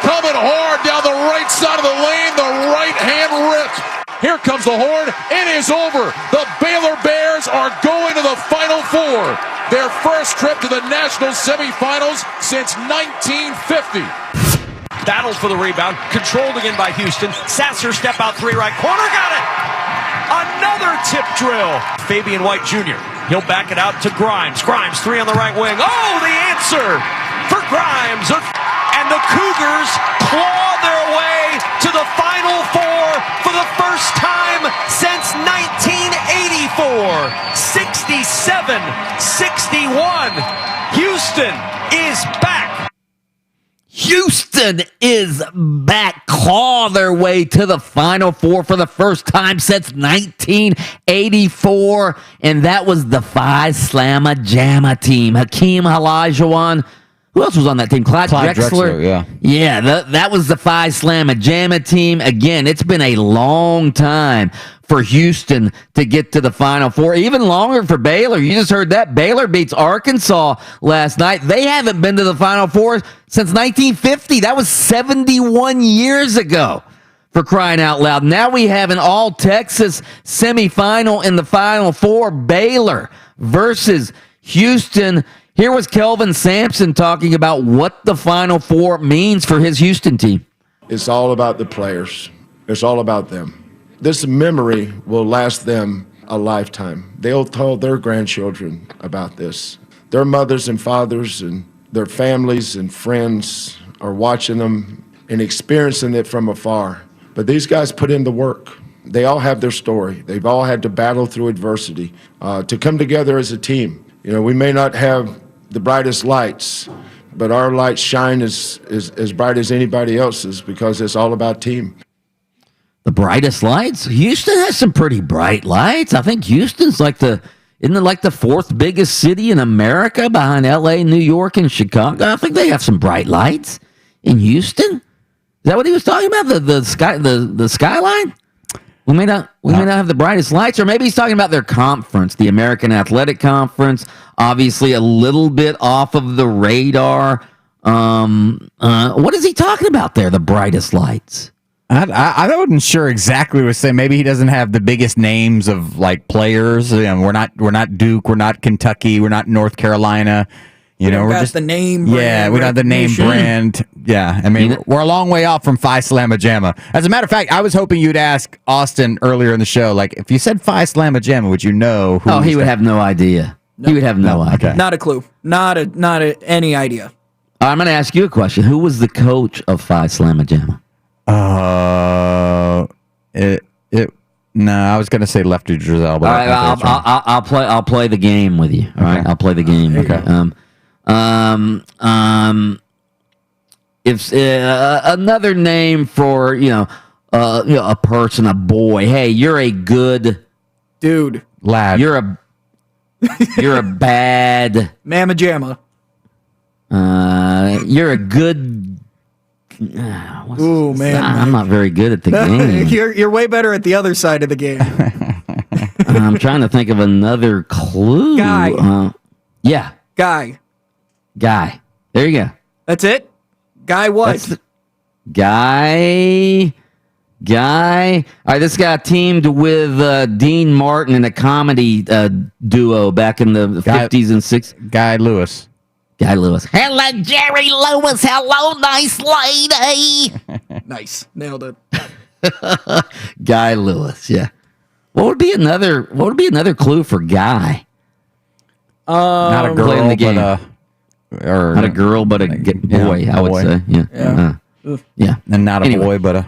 Coming hard down the right side of the lane, the right hand ripped. Here comes the horn. It is over. The Baylor Bears are going to the Final Four. Their first trip to the national semifinals since 1950. Battles for the rebound. Controlled again by Houston. Sasser step out 3 right corner. Got it. Another tip drill. Fabian White Jr. He'll back it out to Grimes. Grimes 3 on the right wing. Oh, the answer for Grimes. And the Cougars claw their way to the Final Four for the first time since 1984. 67-61. Houston is back. Houston is back. Claw their way to the Final Four for the first time since 1984. And that was the Phi Slamma Jamma team. Hakeem Olajuwon. Who else was on that team? Clyde Drexler? Yeah. Yeah, that was the Phi Slamma Jamma team. Again, it's been a long time for Houston to get to the Final Four. Even longer for Baylor. You just heard that. Baylor beats Arkansas last night. They haven't been to the Final Four since 1950. That was 71 years ago, for crying out loud. Now we have an all-Texas semifinal in the Final Four. Baylor versus Houston. Here was Kelvin Sampson talking about what the Final Four means for his Houston team. It's all about the players. It's all about them. This memory will last them a lifetime. They'll tell their grandchildren about this. Their mothers and fathers and their families and friends are watching them and experiencing it from afar. But these guys put in the work. They all have their story. They've all had to battle through adversity to come together as a team. You know, we may not have the brightest lights, but our lights shine as bright as anybody else's because it's all about team. The brightest lights? Houston has some pretty bright lights. I think Houston's isn't it like the fourth biggest city in America behind LA, New York, and Chicago? I think they have some bright lights in Houston. Is that what he was talking about? The skyline? We may not have the brightest lights, or maybe he's talking about their conference, the American Athletic Conference. Obviously, a little bit off of the radar. What is he talking about there? The brightest lights. I wasn't sure exactly what to say. Maybe he doesn't have the biggest names of like players. We're not Duke. We're not Kentucky. We're not North Carolina. We're just the name brand. Yeah, we don't have the name brand. Yeah, I mean, we're a long way off from Phi Slamma Jamma. As a matter of fact, I was hoping you'd ask Austin earlier in the show, like, if you said Phi Slamma Jamma, would you know who? Oh, he would have no idea. No. He would have no idea. Okay. Not a clue. Not any idea. I'm going to ask you a question. Who was the coach of Phi Slamma Jamma? No, I was going to say Lefty Drizel. But all right, I'll play the game with you. All right, I'll play the game. Okay. If another name for a person, a boy. Hey, you're a good dude, lad. You're a bad mamma jamma. You're a good. Ooh, man, I'm not very good at the game. You're way better at the other side of the game. I'm trying to think of another clue. Guy. Yeah. Guy. There you go. That's it? Guy what? Guy. All right, this guy teamed with Dean Martin in a comedy duo back in the 50s and 60s. Guy Lewis. Hello, Jerry Lewis. Hello, nice lady. Nice. Nailed it. Guy Lewis, yeah. What would be another clue for Guy? Not a girl, playing the game. Not a girl, but a boy, I would say. Yeah. Yeah. And not a boy, but a...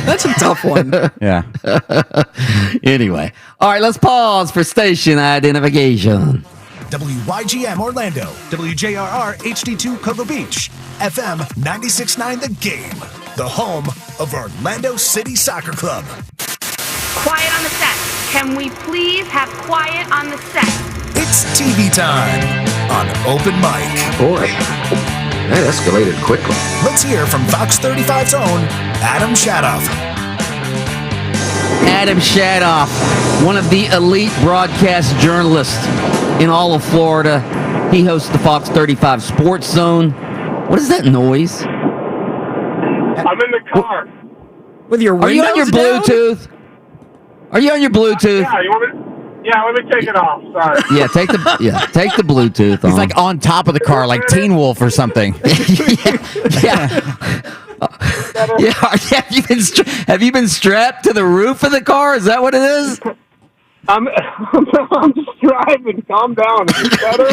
That's a tough one. Yeah. Anyway. All right, let's pause for station identification. WYGM Orlando, WJRR HD2 Cocoa Beach, FM 96.9 The Game, the home of Orlando City Soccer Club. Quiet on the set. Can we please have quiet on the set? It's TV time on Open Mic. Boy, that escalated quickly. Let's hear from Fox 35's own Adam Shadoff. Adam Shadoff, one of the elite broadcast journalists in all of Florida. He hosts the Fox 35 Sports Zone. What is that noise? I'm in the car. With your windows Are you on your Bluetooth? Are you on your Bluetooth? Yeah, you want me? Yeah, let me take it off. Sorry. Yeah, take the Bluetooth on. He's like on top of the car, like Teen Wolf or something. Have you been strapped to the roof of the car? Is that what it is? I'm just driving. Calm down. Is it better?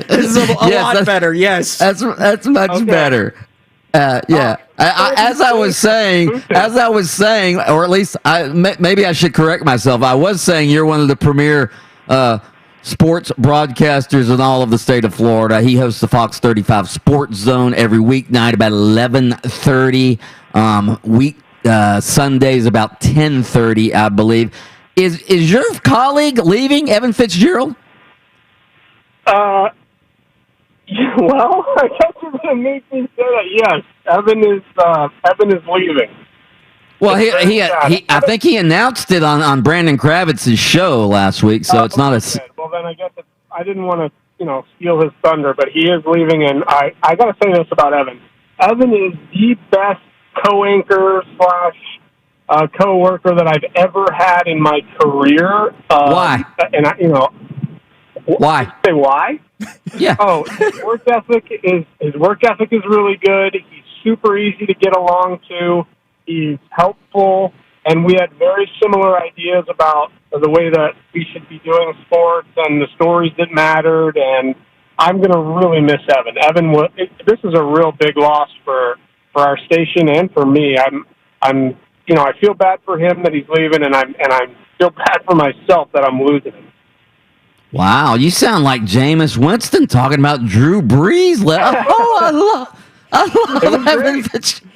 This is a lot better. Yes, that's much better. As I was saying, or at least maybe I should correct myself. I was saying you're one of the premier sports broadcasters in all of the state of Florida. He hosts the Fox 35 Sports Zone every weeknight about 11:30. Sundays about 10:30, I believe. Is your colleague leaving, Evan Fitzgerald? Well, I guess you're going to make me say that. Yes, Evan is leaving. Well, I think he announced it on Brandon Kravitz's show last week, so it's not a. Well, then I guess I didn't want to, steal his thunder, but he is leaving, and I got to say this about Evan. Evan is the best co-anchor / co-worker that I've ever had in my career. Why? And why? Say why? Yeah. Oh, his work ethic is really good. He's super easy to get along to. He's helpful. and we had very similar ideas about the way that we should be doing sports and the stories that mattered. And I'm going to really miss Evan. This is a real big loss for our station and for me. I feel bad for him that he's leaving, and I feel bad for myself that I'm losing him. Wow, you sound like Jameis Winston talking about Drew Brees. I love Evan Fitzgerald.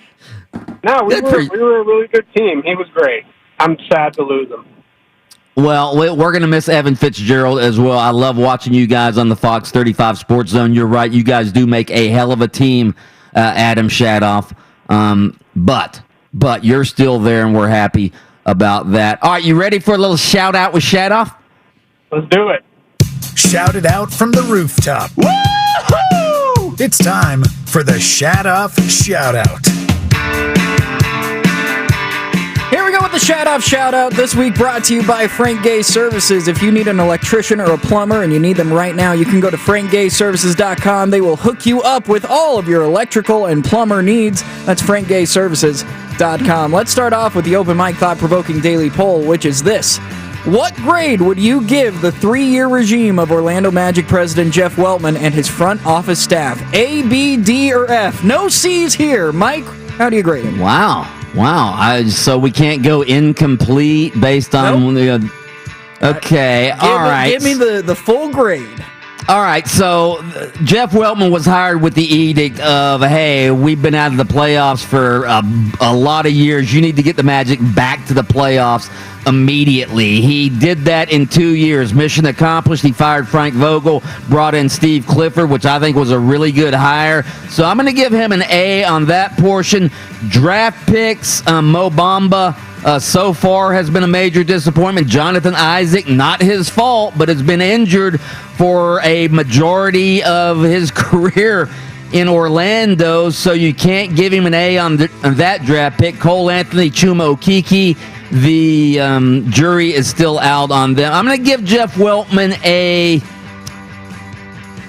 No, we were a really good team. He was great. I'm sad to lose him. Well, we're going to miss Evan Fitzgerald as well. I love watching you guys on the Fox 35 Sports Zone. You're right. You guys do make a hell of a team, Adam Shadoff. But you're still there, and we're happy about that. All right, you ready for a little shout-out with Shadoff? Let's do it. Shout it out from the rooftop. Woo-hoo! It's time for the Shadoff Shout-Out. Here we go with the shout-out this week, brought to you by Frank Gay Services. If you need an electrician or a plumber and you need them right now, you can go to frankgayservices.com. They will hook you up with all of your electrical and plumber needs. That's frankgayservices.com. Let's start off with the open mic thought-provoking daily poll, which is this. What grade would you give the 3-year regime of Orlando Magic president Jeff Weltman and his front office staff? A, B, D, or F? No C's here. Mike, how do you grade him? Wow. So we can't go incomplete based on... Nope. Okay, all right. Give me the full grade. All right, so Jeff Weltman was hired with the edict of, hey, we've been out of the playoffs for a lot of years. You need to get the Magic back to the playoffs immediately. He did that in 2 years. Mission accomplished. He fired Frank Vogel, brought in Steve Clifford, which I think was a really good hire. So I'm going to give him an A on that portion. Draft picks, Mo Bamba, so far has been a major disappointment. Jonathan Isaac, not his fault, but has been injured for a majority of his career in Orlando, so you can't give him an A on that draft pick. Cole Anthony, Chuma Okeke, the jury is still out on them. I'm going to give Jeff Weltman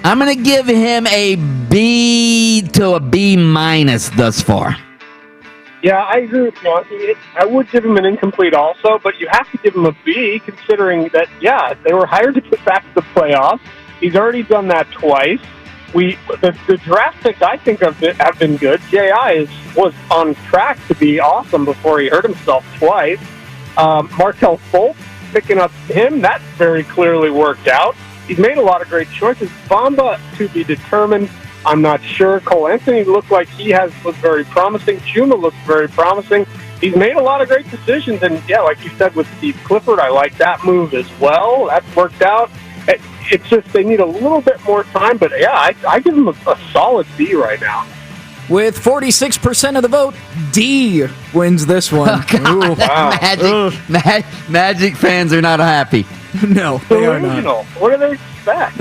I'm going to give him a B to a B minus thus far. Yeah, I agree with you. I would give him an incomplete also, but you have to give him a B considering that, they were hired to get back to the playoffs. He's already done that twice. The draft picks, I think, have been good. J.I. was on track to be awesome before he hurt himself twice. Markelle Fultz, picking up him, that very clearly worked out. He's made a lot of great choices. Bamba, to be determined. I'm not sure. Cole Anthony looked like was very promising. Chuma looks very promising. He's made a lot of great decisions. And, like you said with Steve Clifford, I like that move as well. That's worked out. It's just they need a little bit more time. But, I give him a solid B right now. With 46% of the vote, D wins this one. Oh, God, wow. Magic fans are not happy. No, they are not. What do they expect?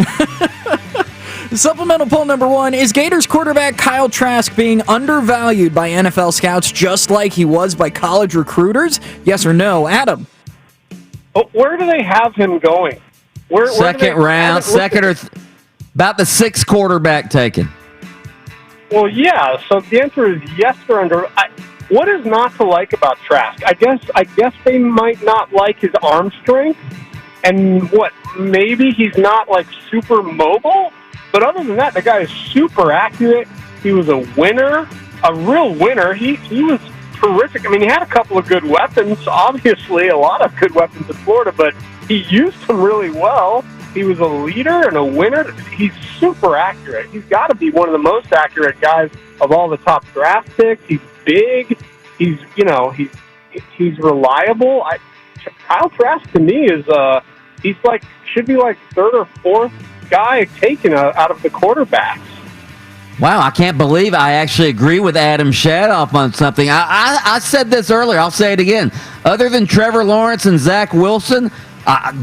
Supplemental poll number 1, is Gators quarterback Kyle Trask being undervalued by NFL scouts just like he was by college recruiters? Yes or no? Adam? Where do they have him going? Second round, about the 6th quarterback taken. Well, so the answer is yes or under. What is not to like about Trask? I guess they might not like his arm strength, and maybe he's not like super mobile. But other than that, the guy is super accurate. He was a winner, a real winner. He was terrific. I mean, he had a couple of good weapons, obviously a lot of good weapons in Florida, but he used them really well. He was a leader and a winner. He's super accurate. He's got to be one of the most accurate guys of all the top draft picks. He's big. He's reliable. Kyle Trask to me is should be like 3rd or 4th guy taken out of the quarterbacks. Wow, I can't believe I actually agree with Adam Shadoff on something. I said this earlier. I'll say it again. Other than Trevor Lawrence and Zach Wilson,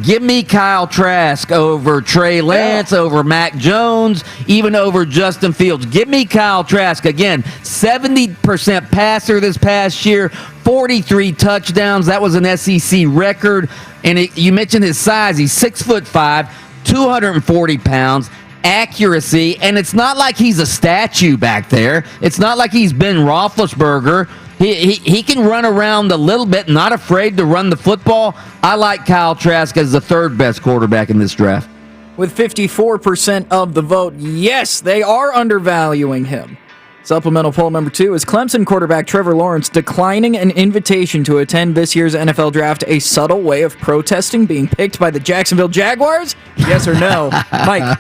give me Kyle Trask over Trey Lance, over Mac Jones, even over Justin Fields. Give me Kyle Trask. Again, 70% passer this past year, 43 touchdowns. That was an SEC record. And you mentioned his size. He's 6'5", 240 pounds, accuracy, and it's not like he's a statue back there. It's not like he's Ben Roethlisberger, He can run around a little bit, not afraid to run the football. I like Kyle Trask as the third best quarterback in this draft. With 54% of the vote, yes, they are undervaluing him. Supplemental poll number 2 is Clemson quarterback Trevor Lawrence declining an invitation to attend this year's NFL draft a subtle way of protesting being picked by the Jacksonville Jaguars? Yes or no? Mike.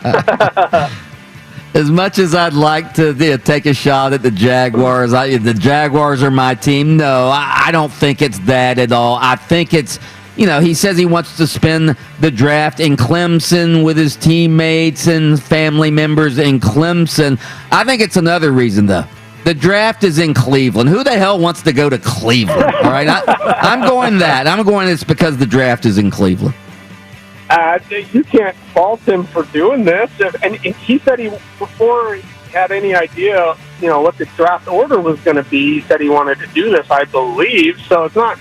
As much as I'd like to take a shot at the Jaguars, the Jaguars are my team. No, I don't think it's that at all. I think it's, he says he wants to spend the draft in Clemson with his teammates and family members in Clemson. I think it's another reason, though. The draft is in Cleveland. Who the hell wants to go to Cleveland? All right, I'm going that. I'm going it's because the draft is in Cleveland. You can't fault him for doing this. And he said before he had any idea, what the draft order was going to be, he said he wanted to do this, I believe. So it's not,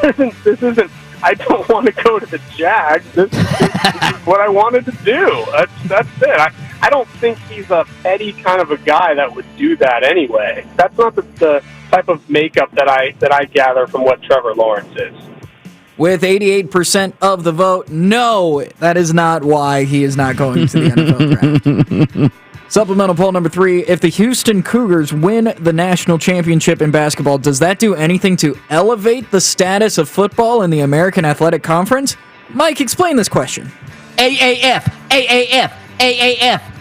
this isn't, I don't want to go to the Jags. This is what I wanted to do. That's it. I don't think he's a petty kind of a guy that would do that anyway. That's not the type of makeup that I gather from what Trevor Lawrence is. With 88% of the vote, no, that is not why he is not going to the NFL draft. Supplemental poll number 3, if the Houston Cougars win the national championship in basketball, does that do anything to elevate the status of football in the American Athletic Conference? Mike, explain this question. AAF.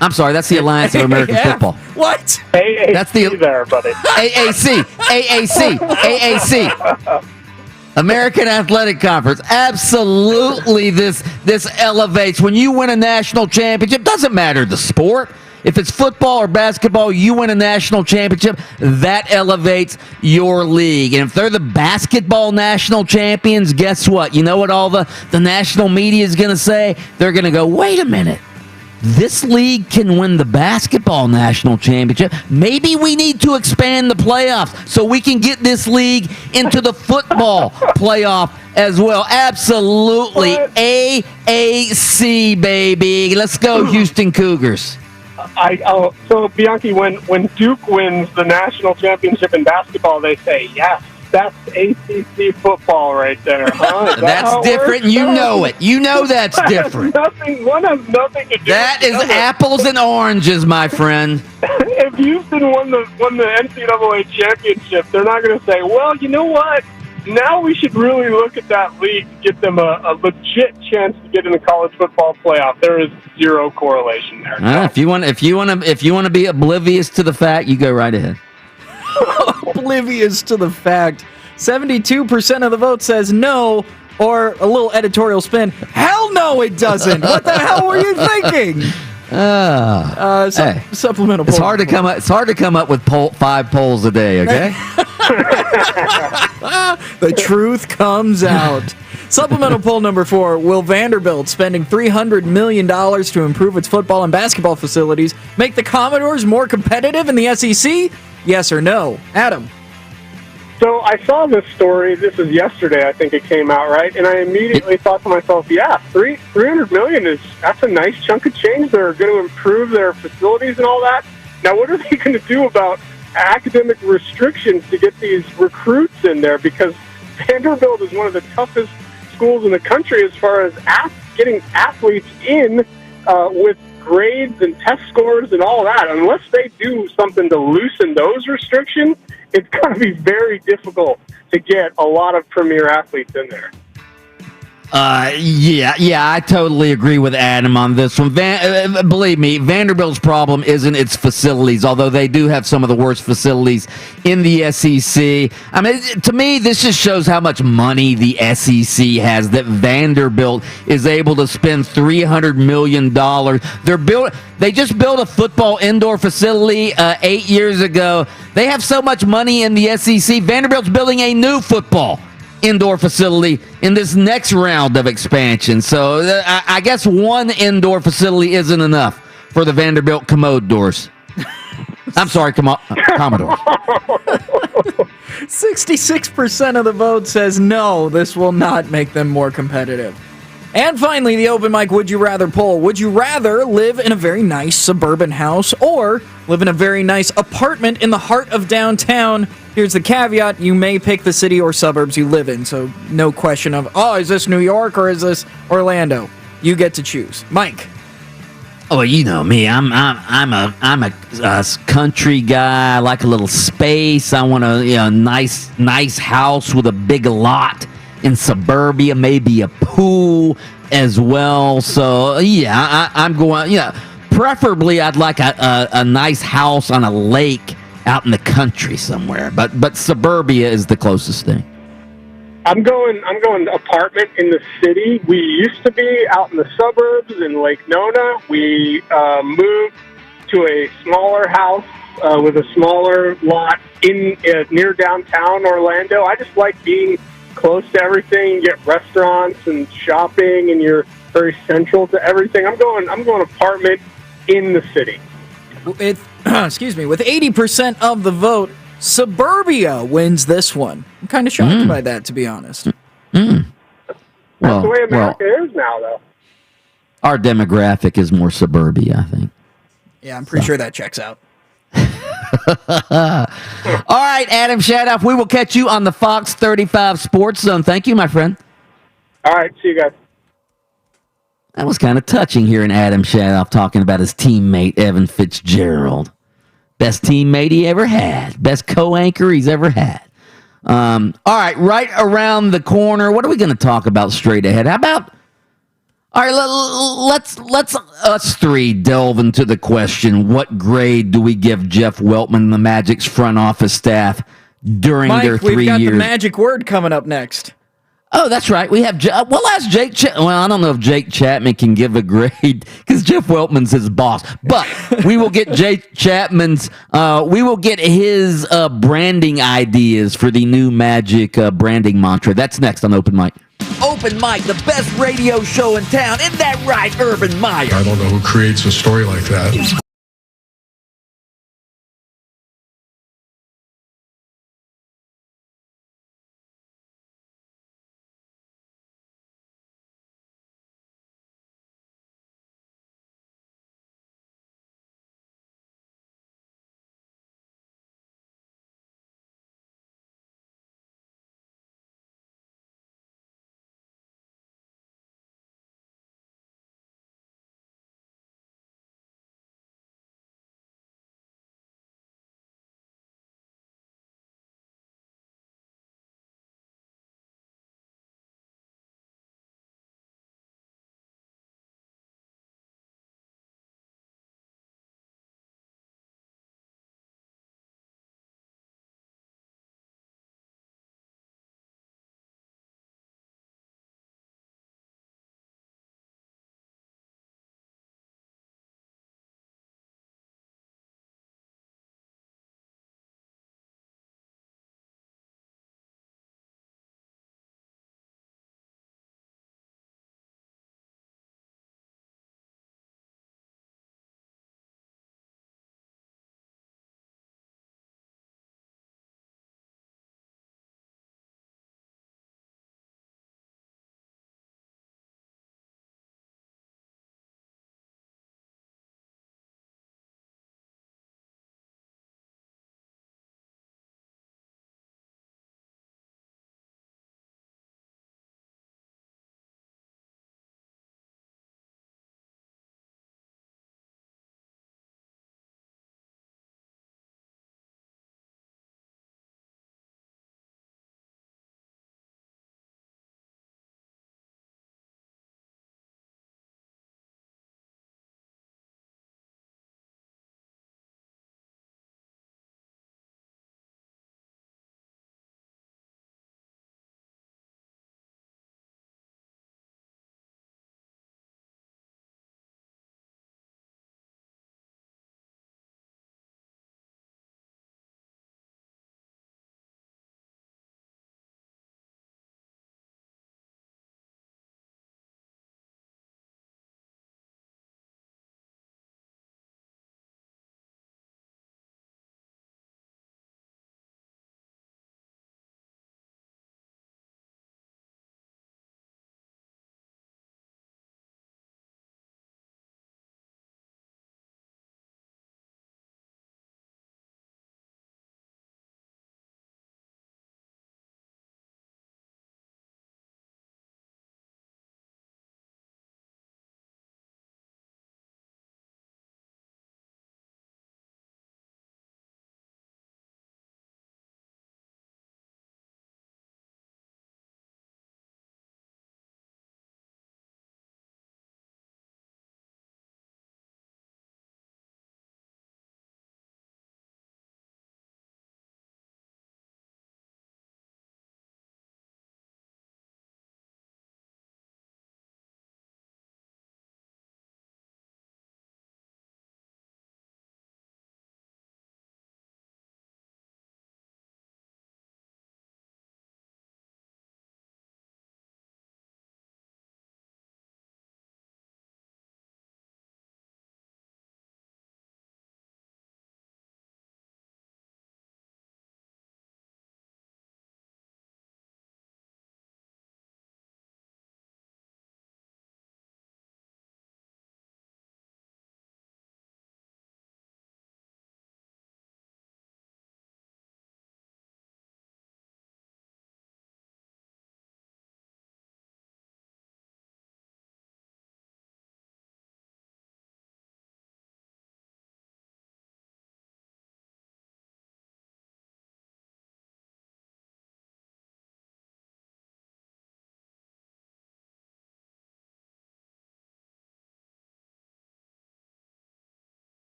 I'm sorry, that's the Alliance of American Football. What? AAC that's the there, buddy. AAC. American Athletic Conference. Absolutely, this elevates. When you win a national championship, doesn't matter the sport. If it's football or basketball, you win a national championship, that elevates your league. And if they're the basketball national champions, guess what? You know what all the national media is going to say? They're going to go, wait a minute. This league can win the basketball national championship. Maybe we need to expand the playoffs so we can get this league into the football playoff as well. Absolutely. AAC, baby. Let's go, Houston Cougars. So, Bianchi, when Duke wins the national championship in basketball, they say, yes, that's ACC football right there, huh? That's different. You know it. You know that's different. One has nothing to do that with is apples and oranges, my friend. If Houston won the NCAA championship, they're not going to say, well, you know what? Now we should really look at that league to get them a legit chance to get in the college football playoff. There is zero correlation there. If you want to be oblivious to the fact, you go right ahead. Oblivious to the fact. 72% of the vote says no, or a little editorial spin. Hell no, it doesn't. What the hell were you thinking? Supplemental poll. It's hard to come up with 5 polls a day, okay? The truth comes out. Supplemental poll number 4. Will Vanderbilt spending $300 million to improve its football and basketball facilities make the Commodores more competitive in the SEC? Yes or no? Adam. So I saw this story. This is yesterday, I think it came out, right? And I immediately thought to myself, yeah, $300 million that's a nice chunk of change. They're going to improve their facilities and all that. Now, what are they going to do about academic restrictions to get these recruits in there? Because Vanderbilt is one of the toughest schools in the country as far as getting athletes in with grades and test scores and all that. Unless they do something to loosen those restrictions, it's going to be very difficult to get a lot of premier athletes in there. Yeah, I totally agree with Adam on this one. Believe me, Vanderbilt's problem isn't its facilities, although they do have some of the worst facilities in the SEC. I mean, to me, this just shows how much money the SEC has, that Vanderbilt is able to spend $300 million. They just built a football indoor facility 8 years ago. They have so much money in the SEC. Vanderbilt's building a new football indoor facility in this next round of expansion. So I guess one indoor facility isn't enough for the Vanderbilt Commodores. I'm sorry, Commodores. 66% of the vote says no, this will not make them more competitive. And finally, the open mic Would You Rather poll. Would you rather live in a very nice suburban house or live in a very nice apartment in the heart of downtown? Here's the caveat: you may pick the city or suburbs you live in, so no question of, is this New York or is this Orlando? You get to choose. Mike. Oh, you know me. I'm a country guy. I like a little space. I want a nice house with a big lot in suburbia, maybe a pool as well. So yeah, I'm going. Yeah, preferably I'd like a nice house on a lake out in the country somewhere. But suburbia is the closest thing. I'm going apartment in the city. We used to be out in the suburbs in Lake Nona. We moved to a smaller house with a smaller lot in near downtown Orlando. I just like being close to everything. You get restaurants and shopping, and you're very central to everything. I'm going apartment in the city. Excuse me. With 80% of the vote, suburbia wins this one. I'm kind of shocked by that, to be honest. That's the way America is now, though. Our demographic is more suburbia, I think. Yeah, I'm pretty sure that checks out. All right, Adam Shadoff, we will catch you on the Fox 35 Sports Zone. Thank you, my friend. All right, see you guys. That was kind of touching hearing Adam Shadoff talking about his teammate, Evan Fitzgerald. Best teammate he ever had. Best co-anchor he's ever had. All right around the corner. What are we going to talk about straight ahead? How about, all right, let's us three delve into the question, what grade do we give Jeff Weltman and the Magic's front office staff during their 3 years? We've got the magic word coming up next. Oh, that's right. We have. We'll ask Jake. Well, I don't know if Jake Chapman can give a grade because Jeff Weltman's his boss. But we will get Jake Chapman's. We will get his branding ideas for the new Magic branding mantra. That's next on Open Mic. Open Mic, the best radio show in town. Isn't that right, Urban Meyer? I don't know who creates a story like that.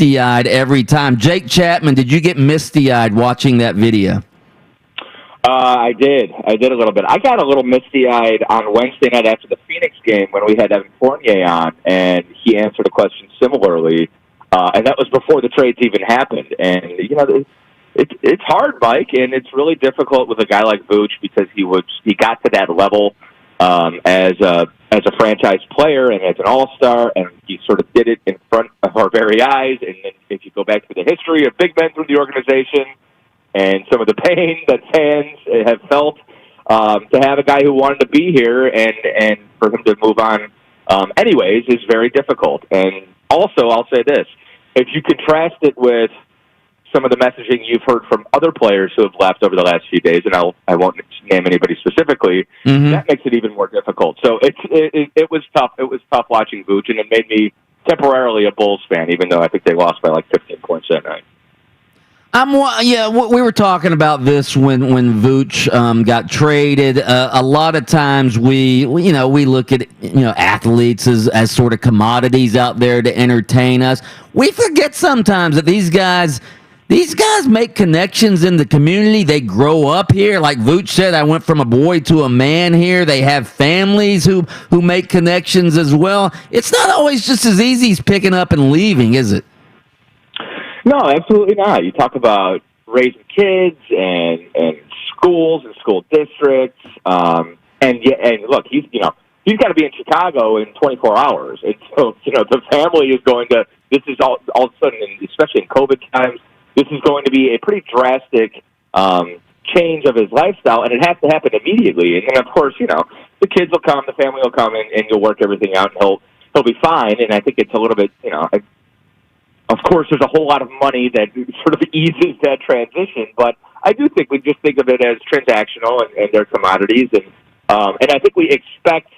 misty-eyed every time. Jake Chapman, did you get misty-eyed watching that video? I did a little bit. I got a little misty-eyed on Wednesday night after the Phoenix game when we had Evan Fournier on, and he answered a question similarly, and that was before the trades even happened. And it's hard, Mike, and it's really difficult with a guy like Vooch because he got to that level as a franchise player and as an all-star, and he sort of did it in front of our very eyes. And then if you go back to the history of big men through the organization and some of the pain that fans have felt, to have a guy who wanted to be here and for him to move on anyways is very difficult. And also, I'll say this, if you contrast it with some of the messaging you've heard from other players who have left over the last few days, and I won't name anybody specifically, that makes it even more difficult. So it was tough. It was tough watching Vooch, and it made me temporarily a Bulls fan, even though I think they lost by like 15 points that night. We were talking about this when Vooch got traded. A lot of times we look at athletes as sort of commodities out there to entertain us. We forget sometimes that these guys make connections in the community. They grow up here. Like Vooch said, I went from a boy to a man here. They have families who make connections as well. It's not always just as easy as picking up and leaving, is it? No, absolutely not. You talk about raising kids and schools and school districts, and look, he's got to be in Chicago in 24 hours, and so the family is going to. This is all of a sudden, especially in COVID times, this is going to be a pretty drastic change of his lifestyle, and it has to happen immediately. And then, of course, the kids will come, the family will come, and you'll work everything out, and he'll be fine. And I think it's a little bit, of course, there's a whole lot of money that sort of eases that transition, but I do think we just think of it as transactional and they're commodities, and I think we expect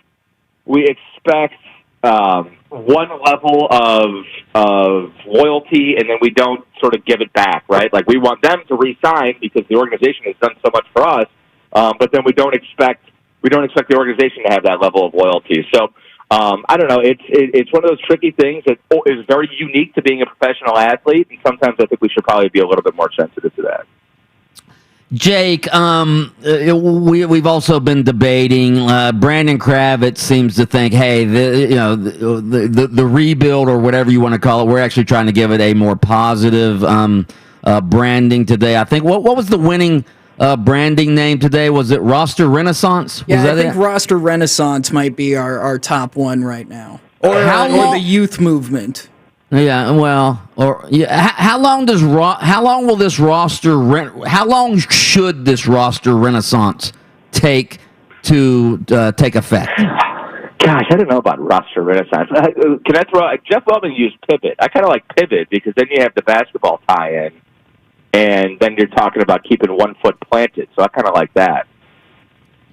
one level of loyalty, and then we don't sort of give it back, right? Like we want them to re-sign because the organization has done so much for us, but then we don't expect the organization to have that level of loyalty. So. I don't know. It's one of those tricky things that is very unique to being a professional athlete, and sometimes I think we should probably be a little bit more sensitive to that. Jake, we've also been debating. Brandon Kravitz seems to think, hey, the rebuild or whatever you want to call it, we're actually trying to give it a more positive branding today. I think what was the winning branding name today? Was it Roster Renaissance? Yeah, I think Roster Renaissance might be our top one right now, or the youth movement. Yeah, well, how long should this roster renaissance take to take effect? Gosh, I don't know about roster renaissance. Can I throw? Jeff Wellman used pivot. I kind of like pivot because then you have the basketball tie-in, and then you're talking about keeping 1 foot planted. So I kind of like that.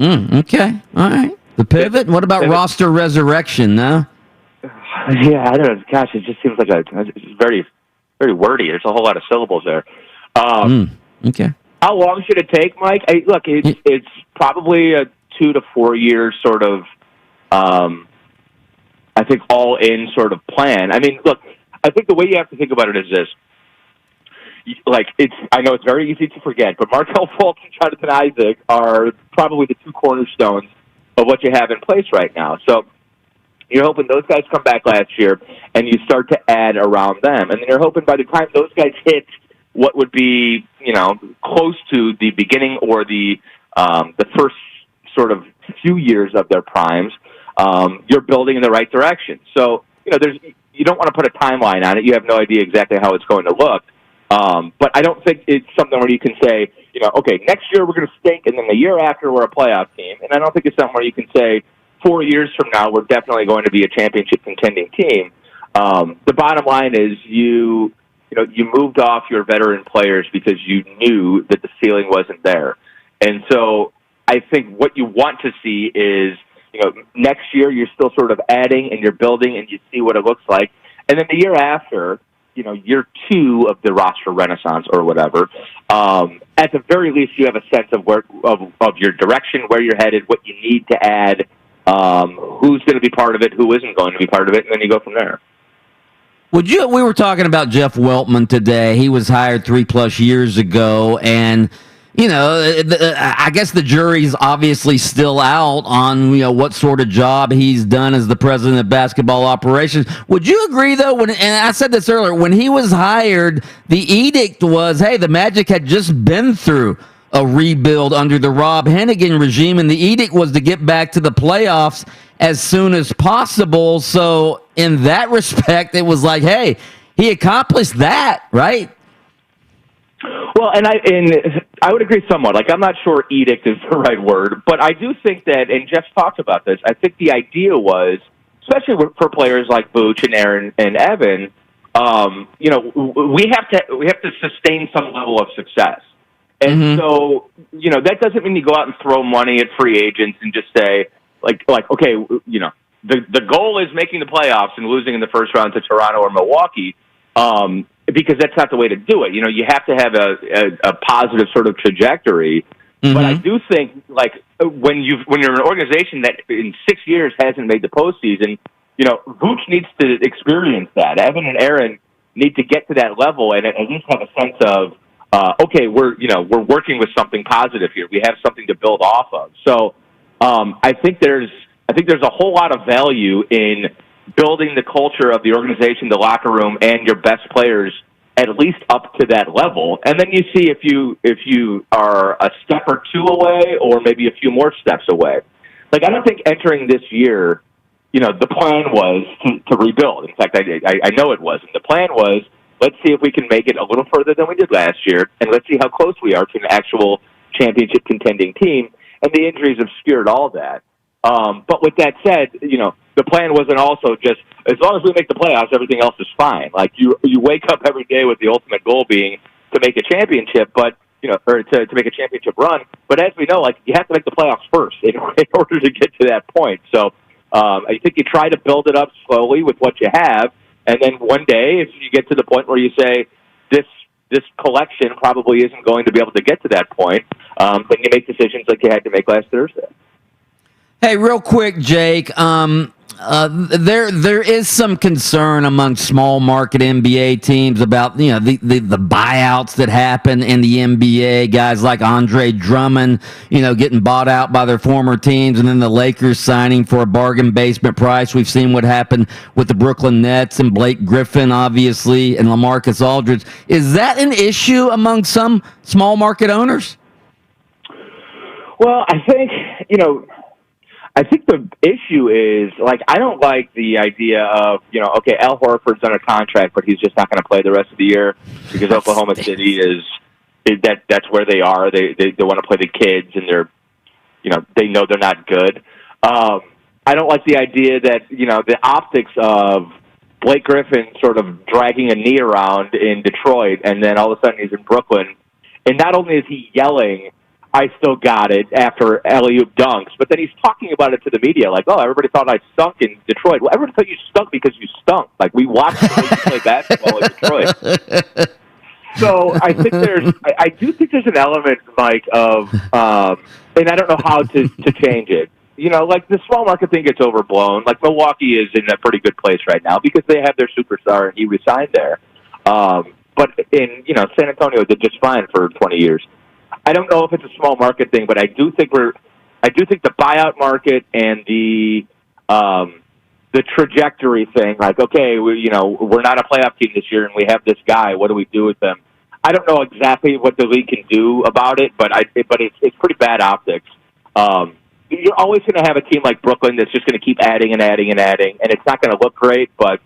Okay, all right. The pivot. What about roster resurrection? No. Yeah, I don't know. Gosh, it just seems like it's very, very wordy. There's a whole lot of syllables there. Okay. How long should it take, Mike? It's probably a 2 to 4 year sort of, I think, all-in sort of plan. I mean, look, I think the way you have to think about it is this. I know it's very easy to forget, but Markelle Fultz and Jonathan Isaac are probably the two cornerstones of what you have in place right now. So you're hoping those guys come back last year, and you start to add around them. And then you're hoping by the time those guys hit what would be, close to the beginning or the first sort of few years of their primes, you're building in the right direction. So, you don't want to put a timeline on it. You have no idea exactly how it's going to look. But I don't think it's something where you can say, okay, next year we're going to stink, and then the year after we're a playoff team. And I don't think it's something where you can say, 4 years from now, we're definitely going to be a championship contending team. The bottom line is you moved off your veteran players because you knew that the ceiling wasn't there. And so I think what you want to see is, next year you're still sort of adding and you're building and you see what it looks like. And then the year after, year 2 of the roster renaissance or whatever, at the very least you have a sense of of your direction, where you're headed, what you need to add, who's going to be part of it, who isn't going to be part of it, and then you go from there. We were talking about Jeff Weltman today. He was hired 3+ years ago, and I guess the jury's obviously still out on what sort of job he's done as the president of basketball operations. Would you agree though? And I said this earlier, when he was hired, the edict was, hey, the Magic had just been through a rebuild under the Rob Hennigan regime, and the edict was to get back to the playoffs as soon as possible. So in that respect, it was like, hey, he accomplished that, right? Well, and I would agree somewhat. Like, I'm not sure edict is the right word, but I do think that, and Jeff talked about this, I think the idea was, especially for players like Vooch and Aaron and Evan, we have to sustain some level of success. And so, that doesn't mean you go out and throw money at free agents and just say, like, okay, the goal is making the playoffs and losing in the first round to Toronto or Milwaukee, because that's not the way to do it. You have to have a positive sort of trajectory. But I do think, like, when you're an organization that in 6 years hasn't made the postseason, Vooch needs to experience that. Evan and Aaron need to get to that level and at least have a sense of, okay, we're working with something positive here. We have something to build off of. So I think there's a whole lot of value in building the culture of the organization, the locker room, and your best players at least up to that level. And then you see if you are a step or two away or maybe a few more steps away. Like, I don't think entering this year, the plan was to rebuild. In fact, I know it wasn't. The plan was, let's see if we can make it a little further than we did last year, and let's see how close we are to an actual championship contending team. And the injuries obscured all that. But with that said, the plan wasn't also just, as long as we make the playoffs, everything else is fine. Like, you wake up every day with the ultimate goal being to make a championship, but, or to make a championship run. But as we know, like, you have to make the playoffs first in order to get to that point. So I think you try to build it up slowly with what you have. And then one day, if you get to the point where you say, this collection probably isn't going to be able to get to that point, then you make decisions like you had to make last Thursday. Hey, real quick, Jake. There is some concern among small market NBA teams about the buyouts that happen in the NBA. Guys like Andre Drummond, getting bought out by their former teams, and then the Lakers signing for a bargain basement price. We've seen what happened with the Brooklyn Nets and Blake Griffin, obviously, and LaMarcus Aldridge. Is that an issue among some small market owners? Well, I think the issue is, like, I don't like the idea of, okay, Al Horford's under contract, but he's just not going to play the rest of the year because Oklahoma City that's where they are. They want to play the kids, and they know they're not good. I don't like the idea that, the optics of Blake Griffin sort of dragging a knee around in Detroit, and then all of a sudden he's in Brooklyn, and not only is he yelling, I still got it after alley-oop dunks, but then he's talking about it to the media like, oh, everybody thought I stunk in Detroit. Well, everybody thought you stunk because you stunk. Like, we watched you play basketball in Detroit. So I think I do think there's an element, Mike, of, and I don't know how to change it. Like, the small market thing gets overblown. Like, Milwaukee is in a pretty good place right now because they have their superstar and he resigned there. But in, San Antonio did just fine for 20 years. I don't know if it's a small market thing, but I do think the buyout market and the trajectory thing, like, okay, we're not a playoff team this year and we have this guy. What do we do with them? I don't know exactly what the league can do about it, but it's pretty bad optics. You're always going to have a team like Brooklyn that's just going to keep adding and adding and adding, and it's not going to look great, but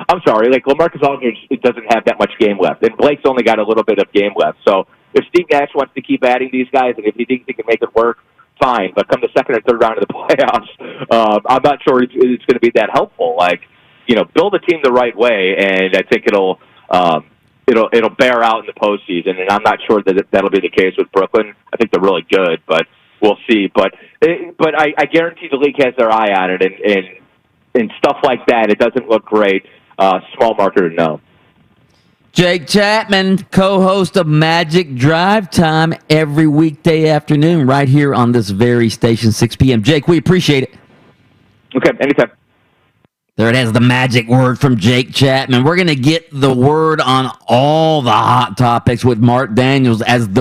I'm sorry, like, LaMarcus Aldridge doesn't have that much game left, and Blake's only got a little bit of game left. So if Steve Nash wants to keep adding these guys, and if he thinks he can make it work, fine. But come the second or third round of the playoffs, I'm not sure it's going to be that helpful. Like, build a team the right way, and I think it'll bear out in the postseason. And I'm not sure that that'll be the case with Brooklyn. I think they're really good, but we'll see. But I guarantee the league has their eye on it, and stuff like that. It doesn't look great. Small market or no. Jake Chapman, co-host of Magic Drive Time every weekday afternoon right here on this very station, 6 p.m. Jake, we appreciate it. Okay, anytime. There it has the magic word from Jake Chapman. We're going to get the word on all the hot topics with Mark Daniels as the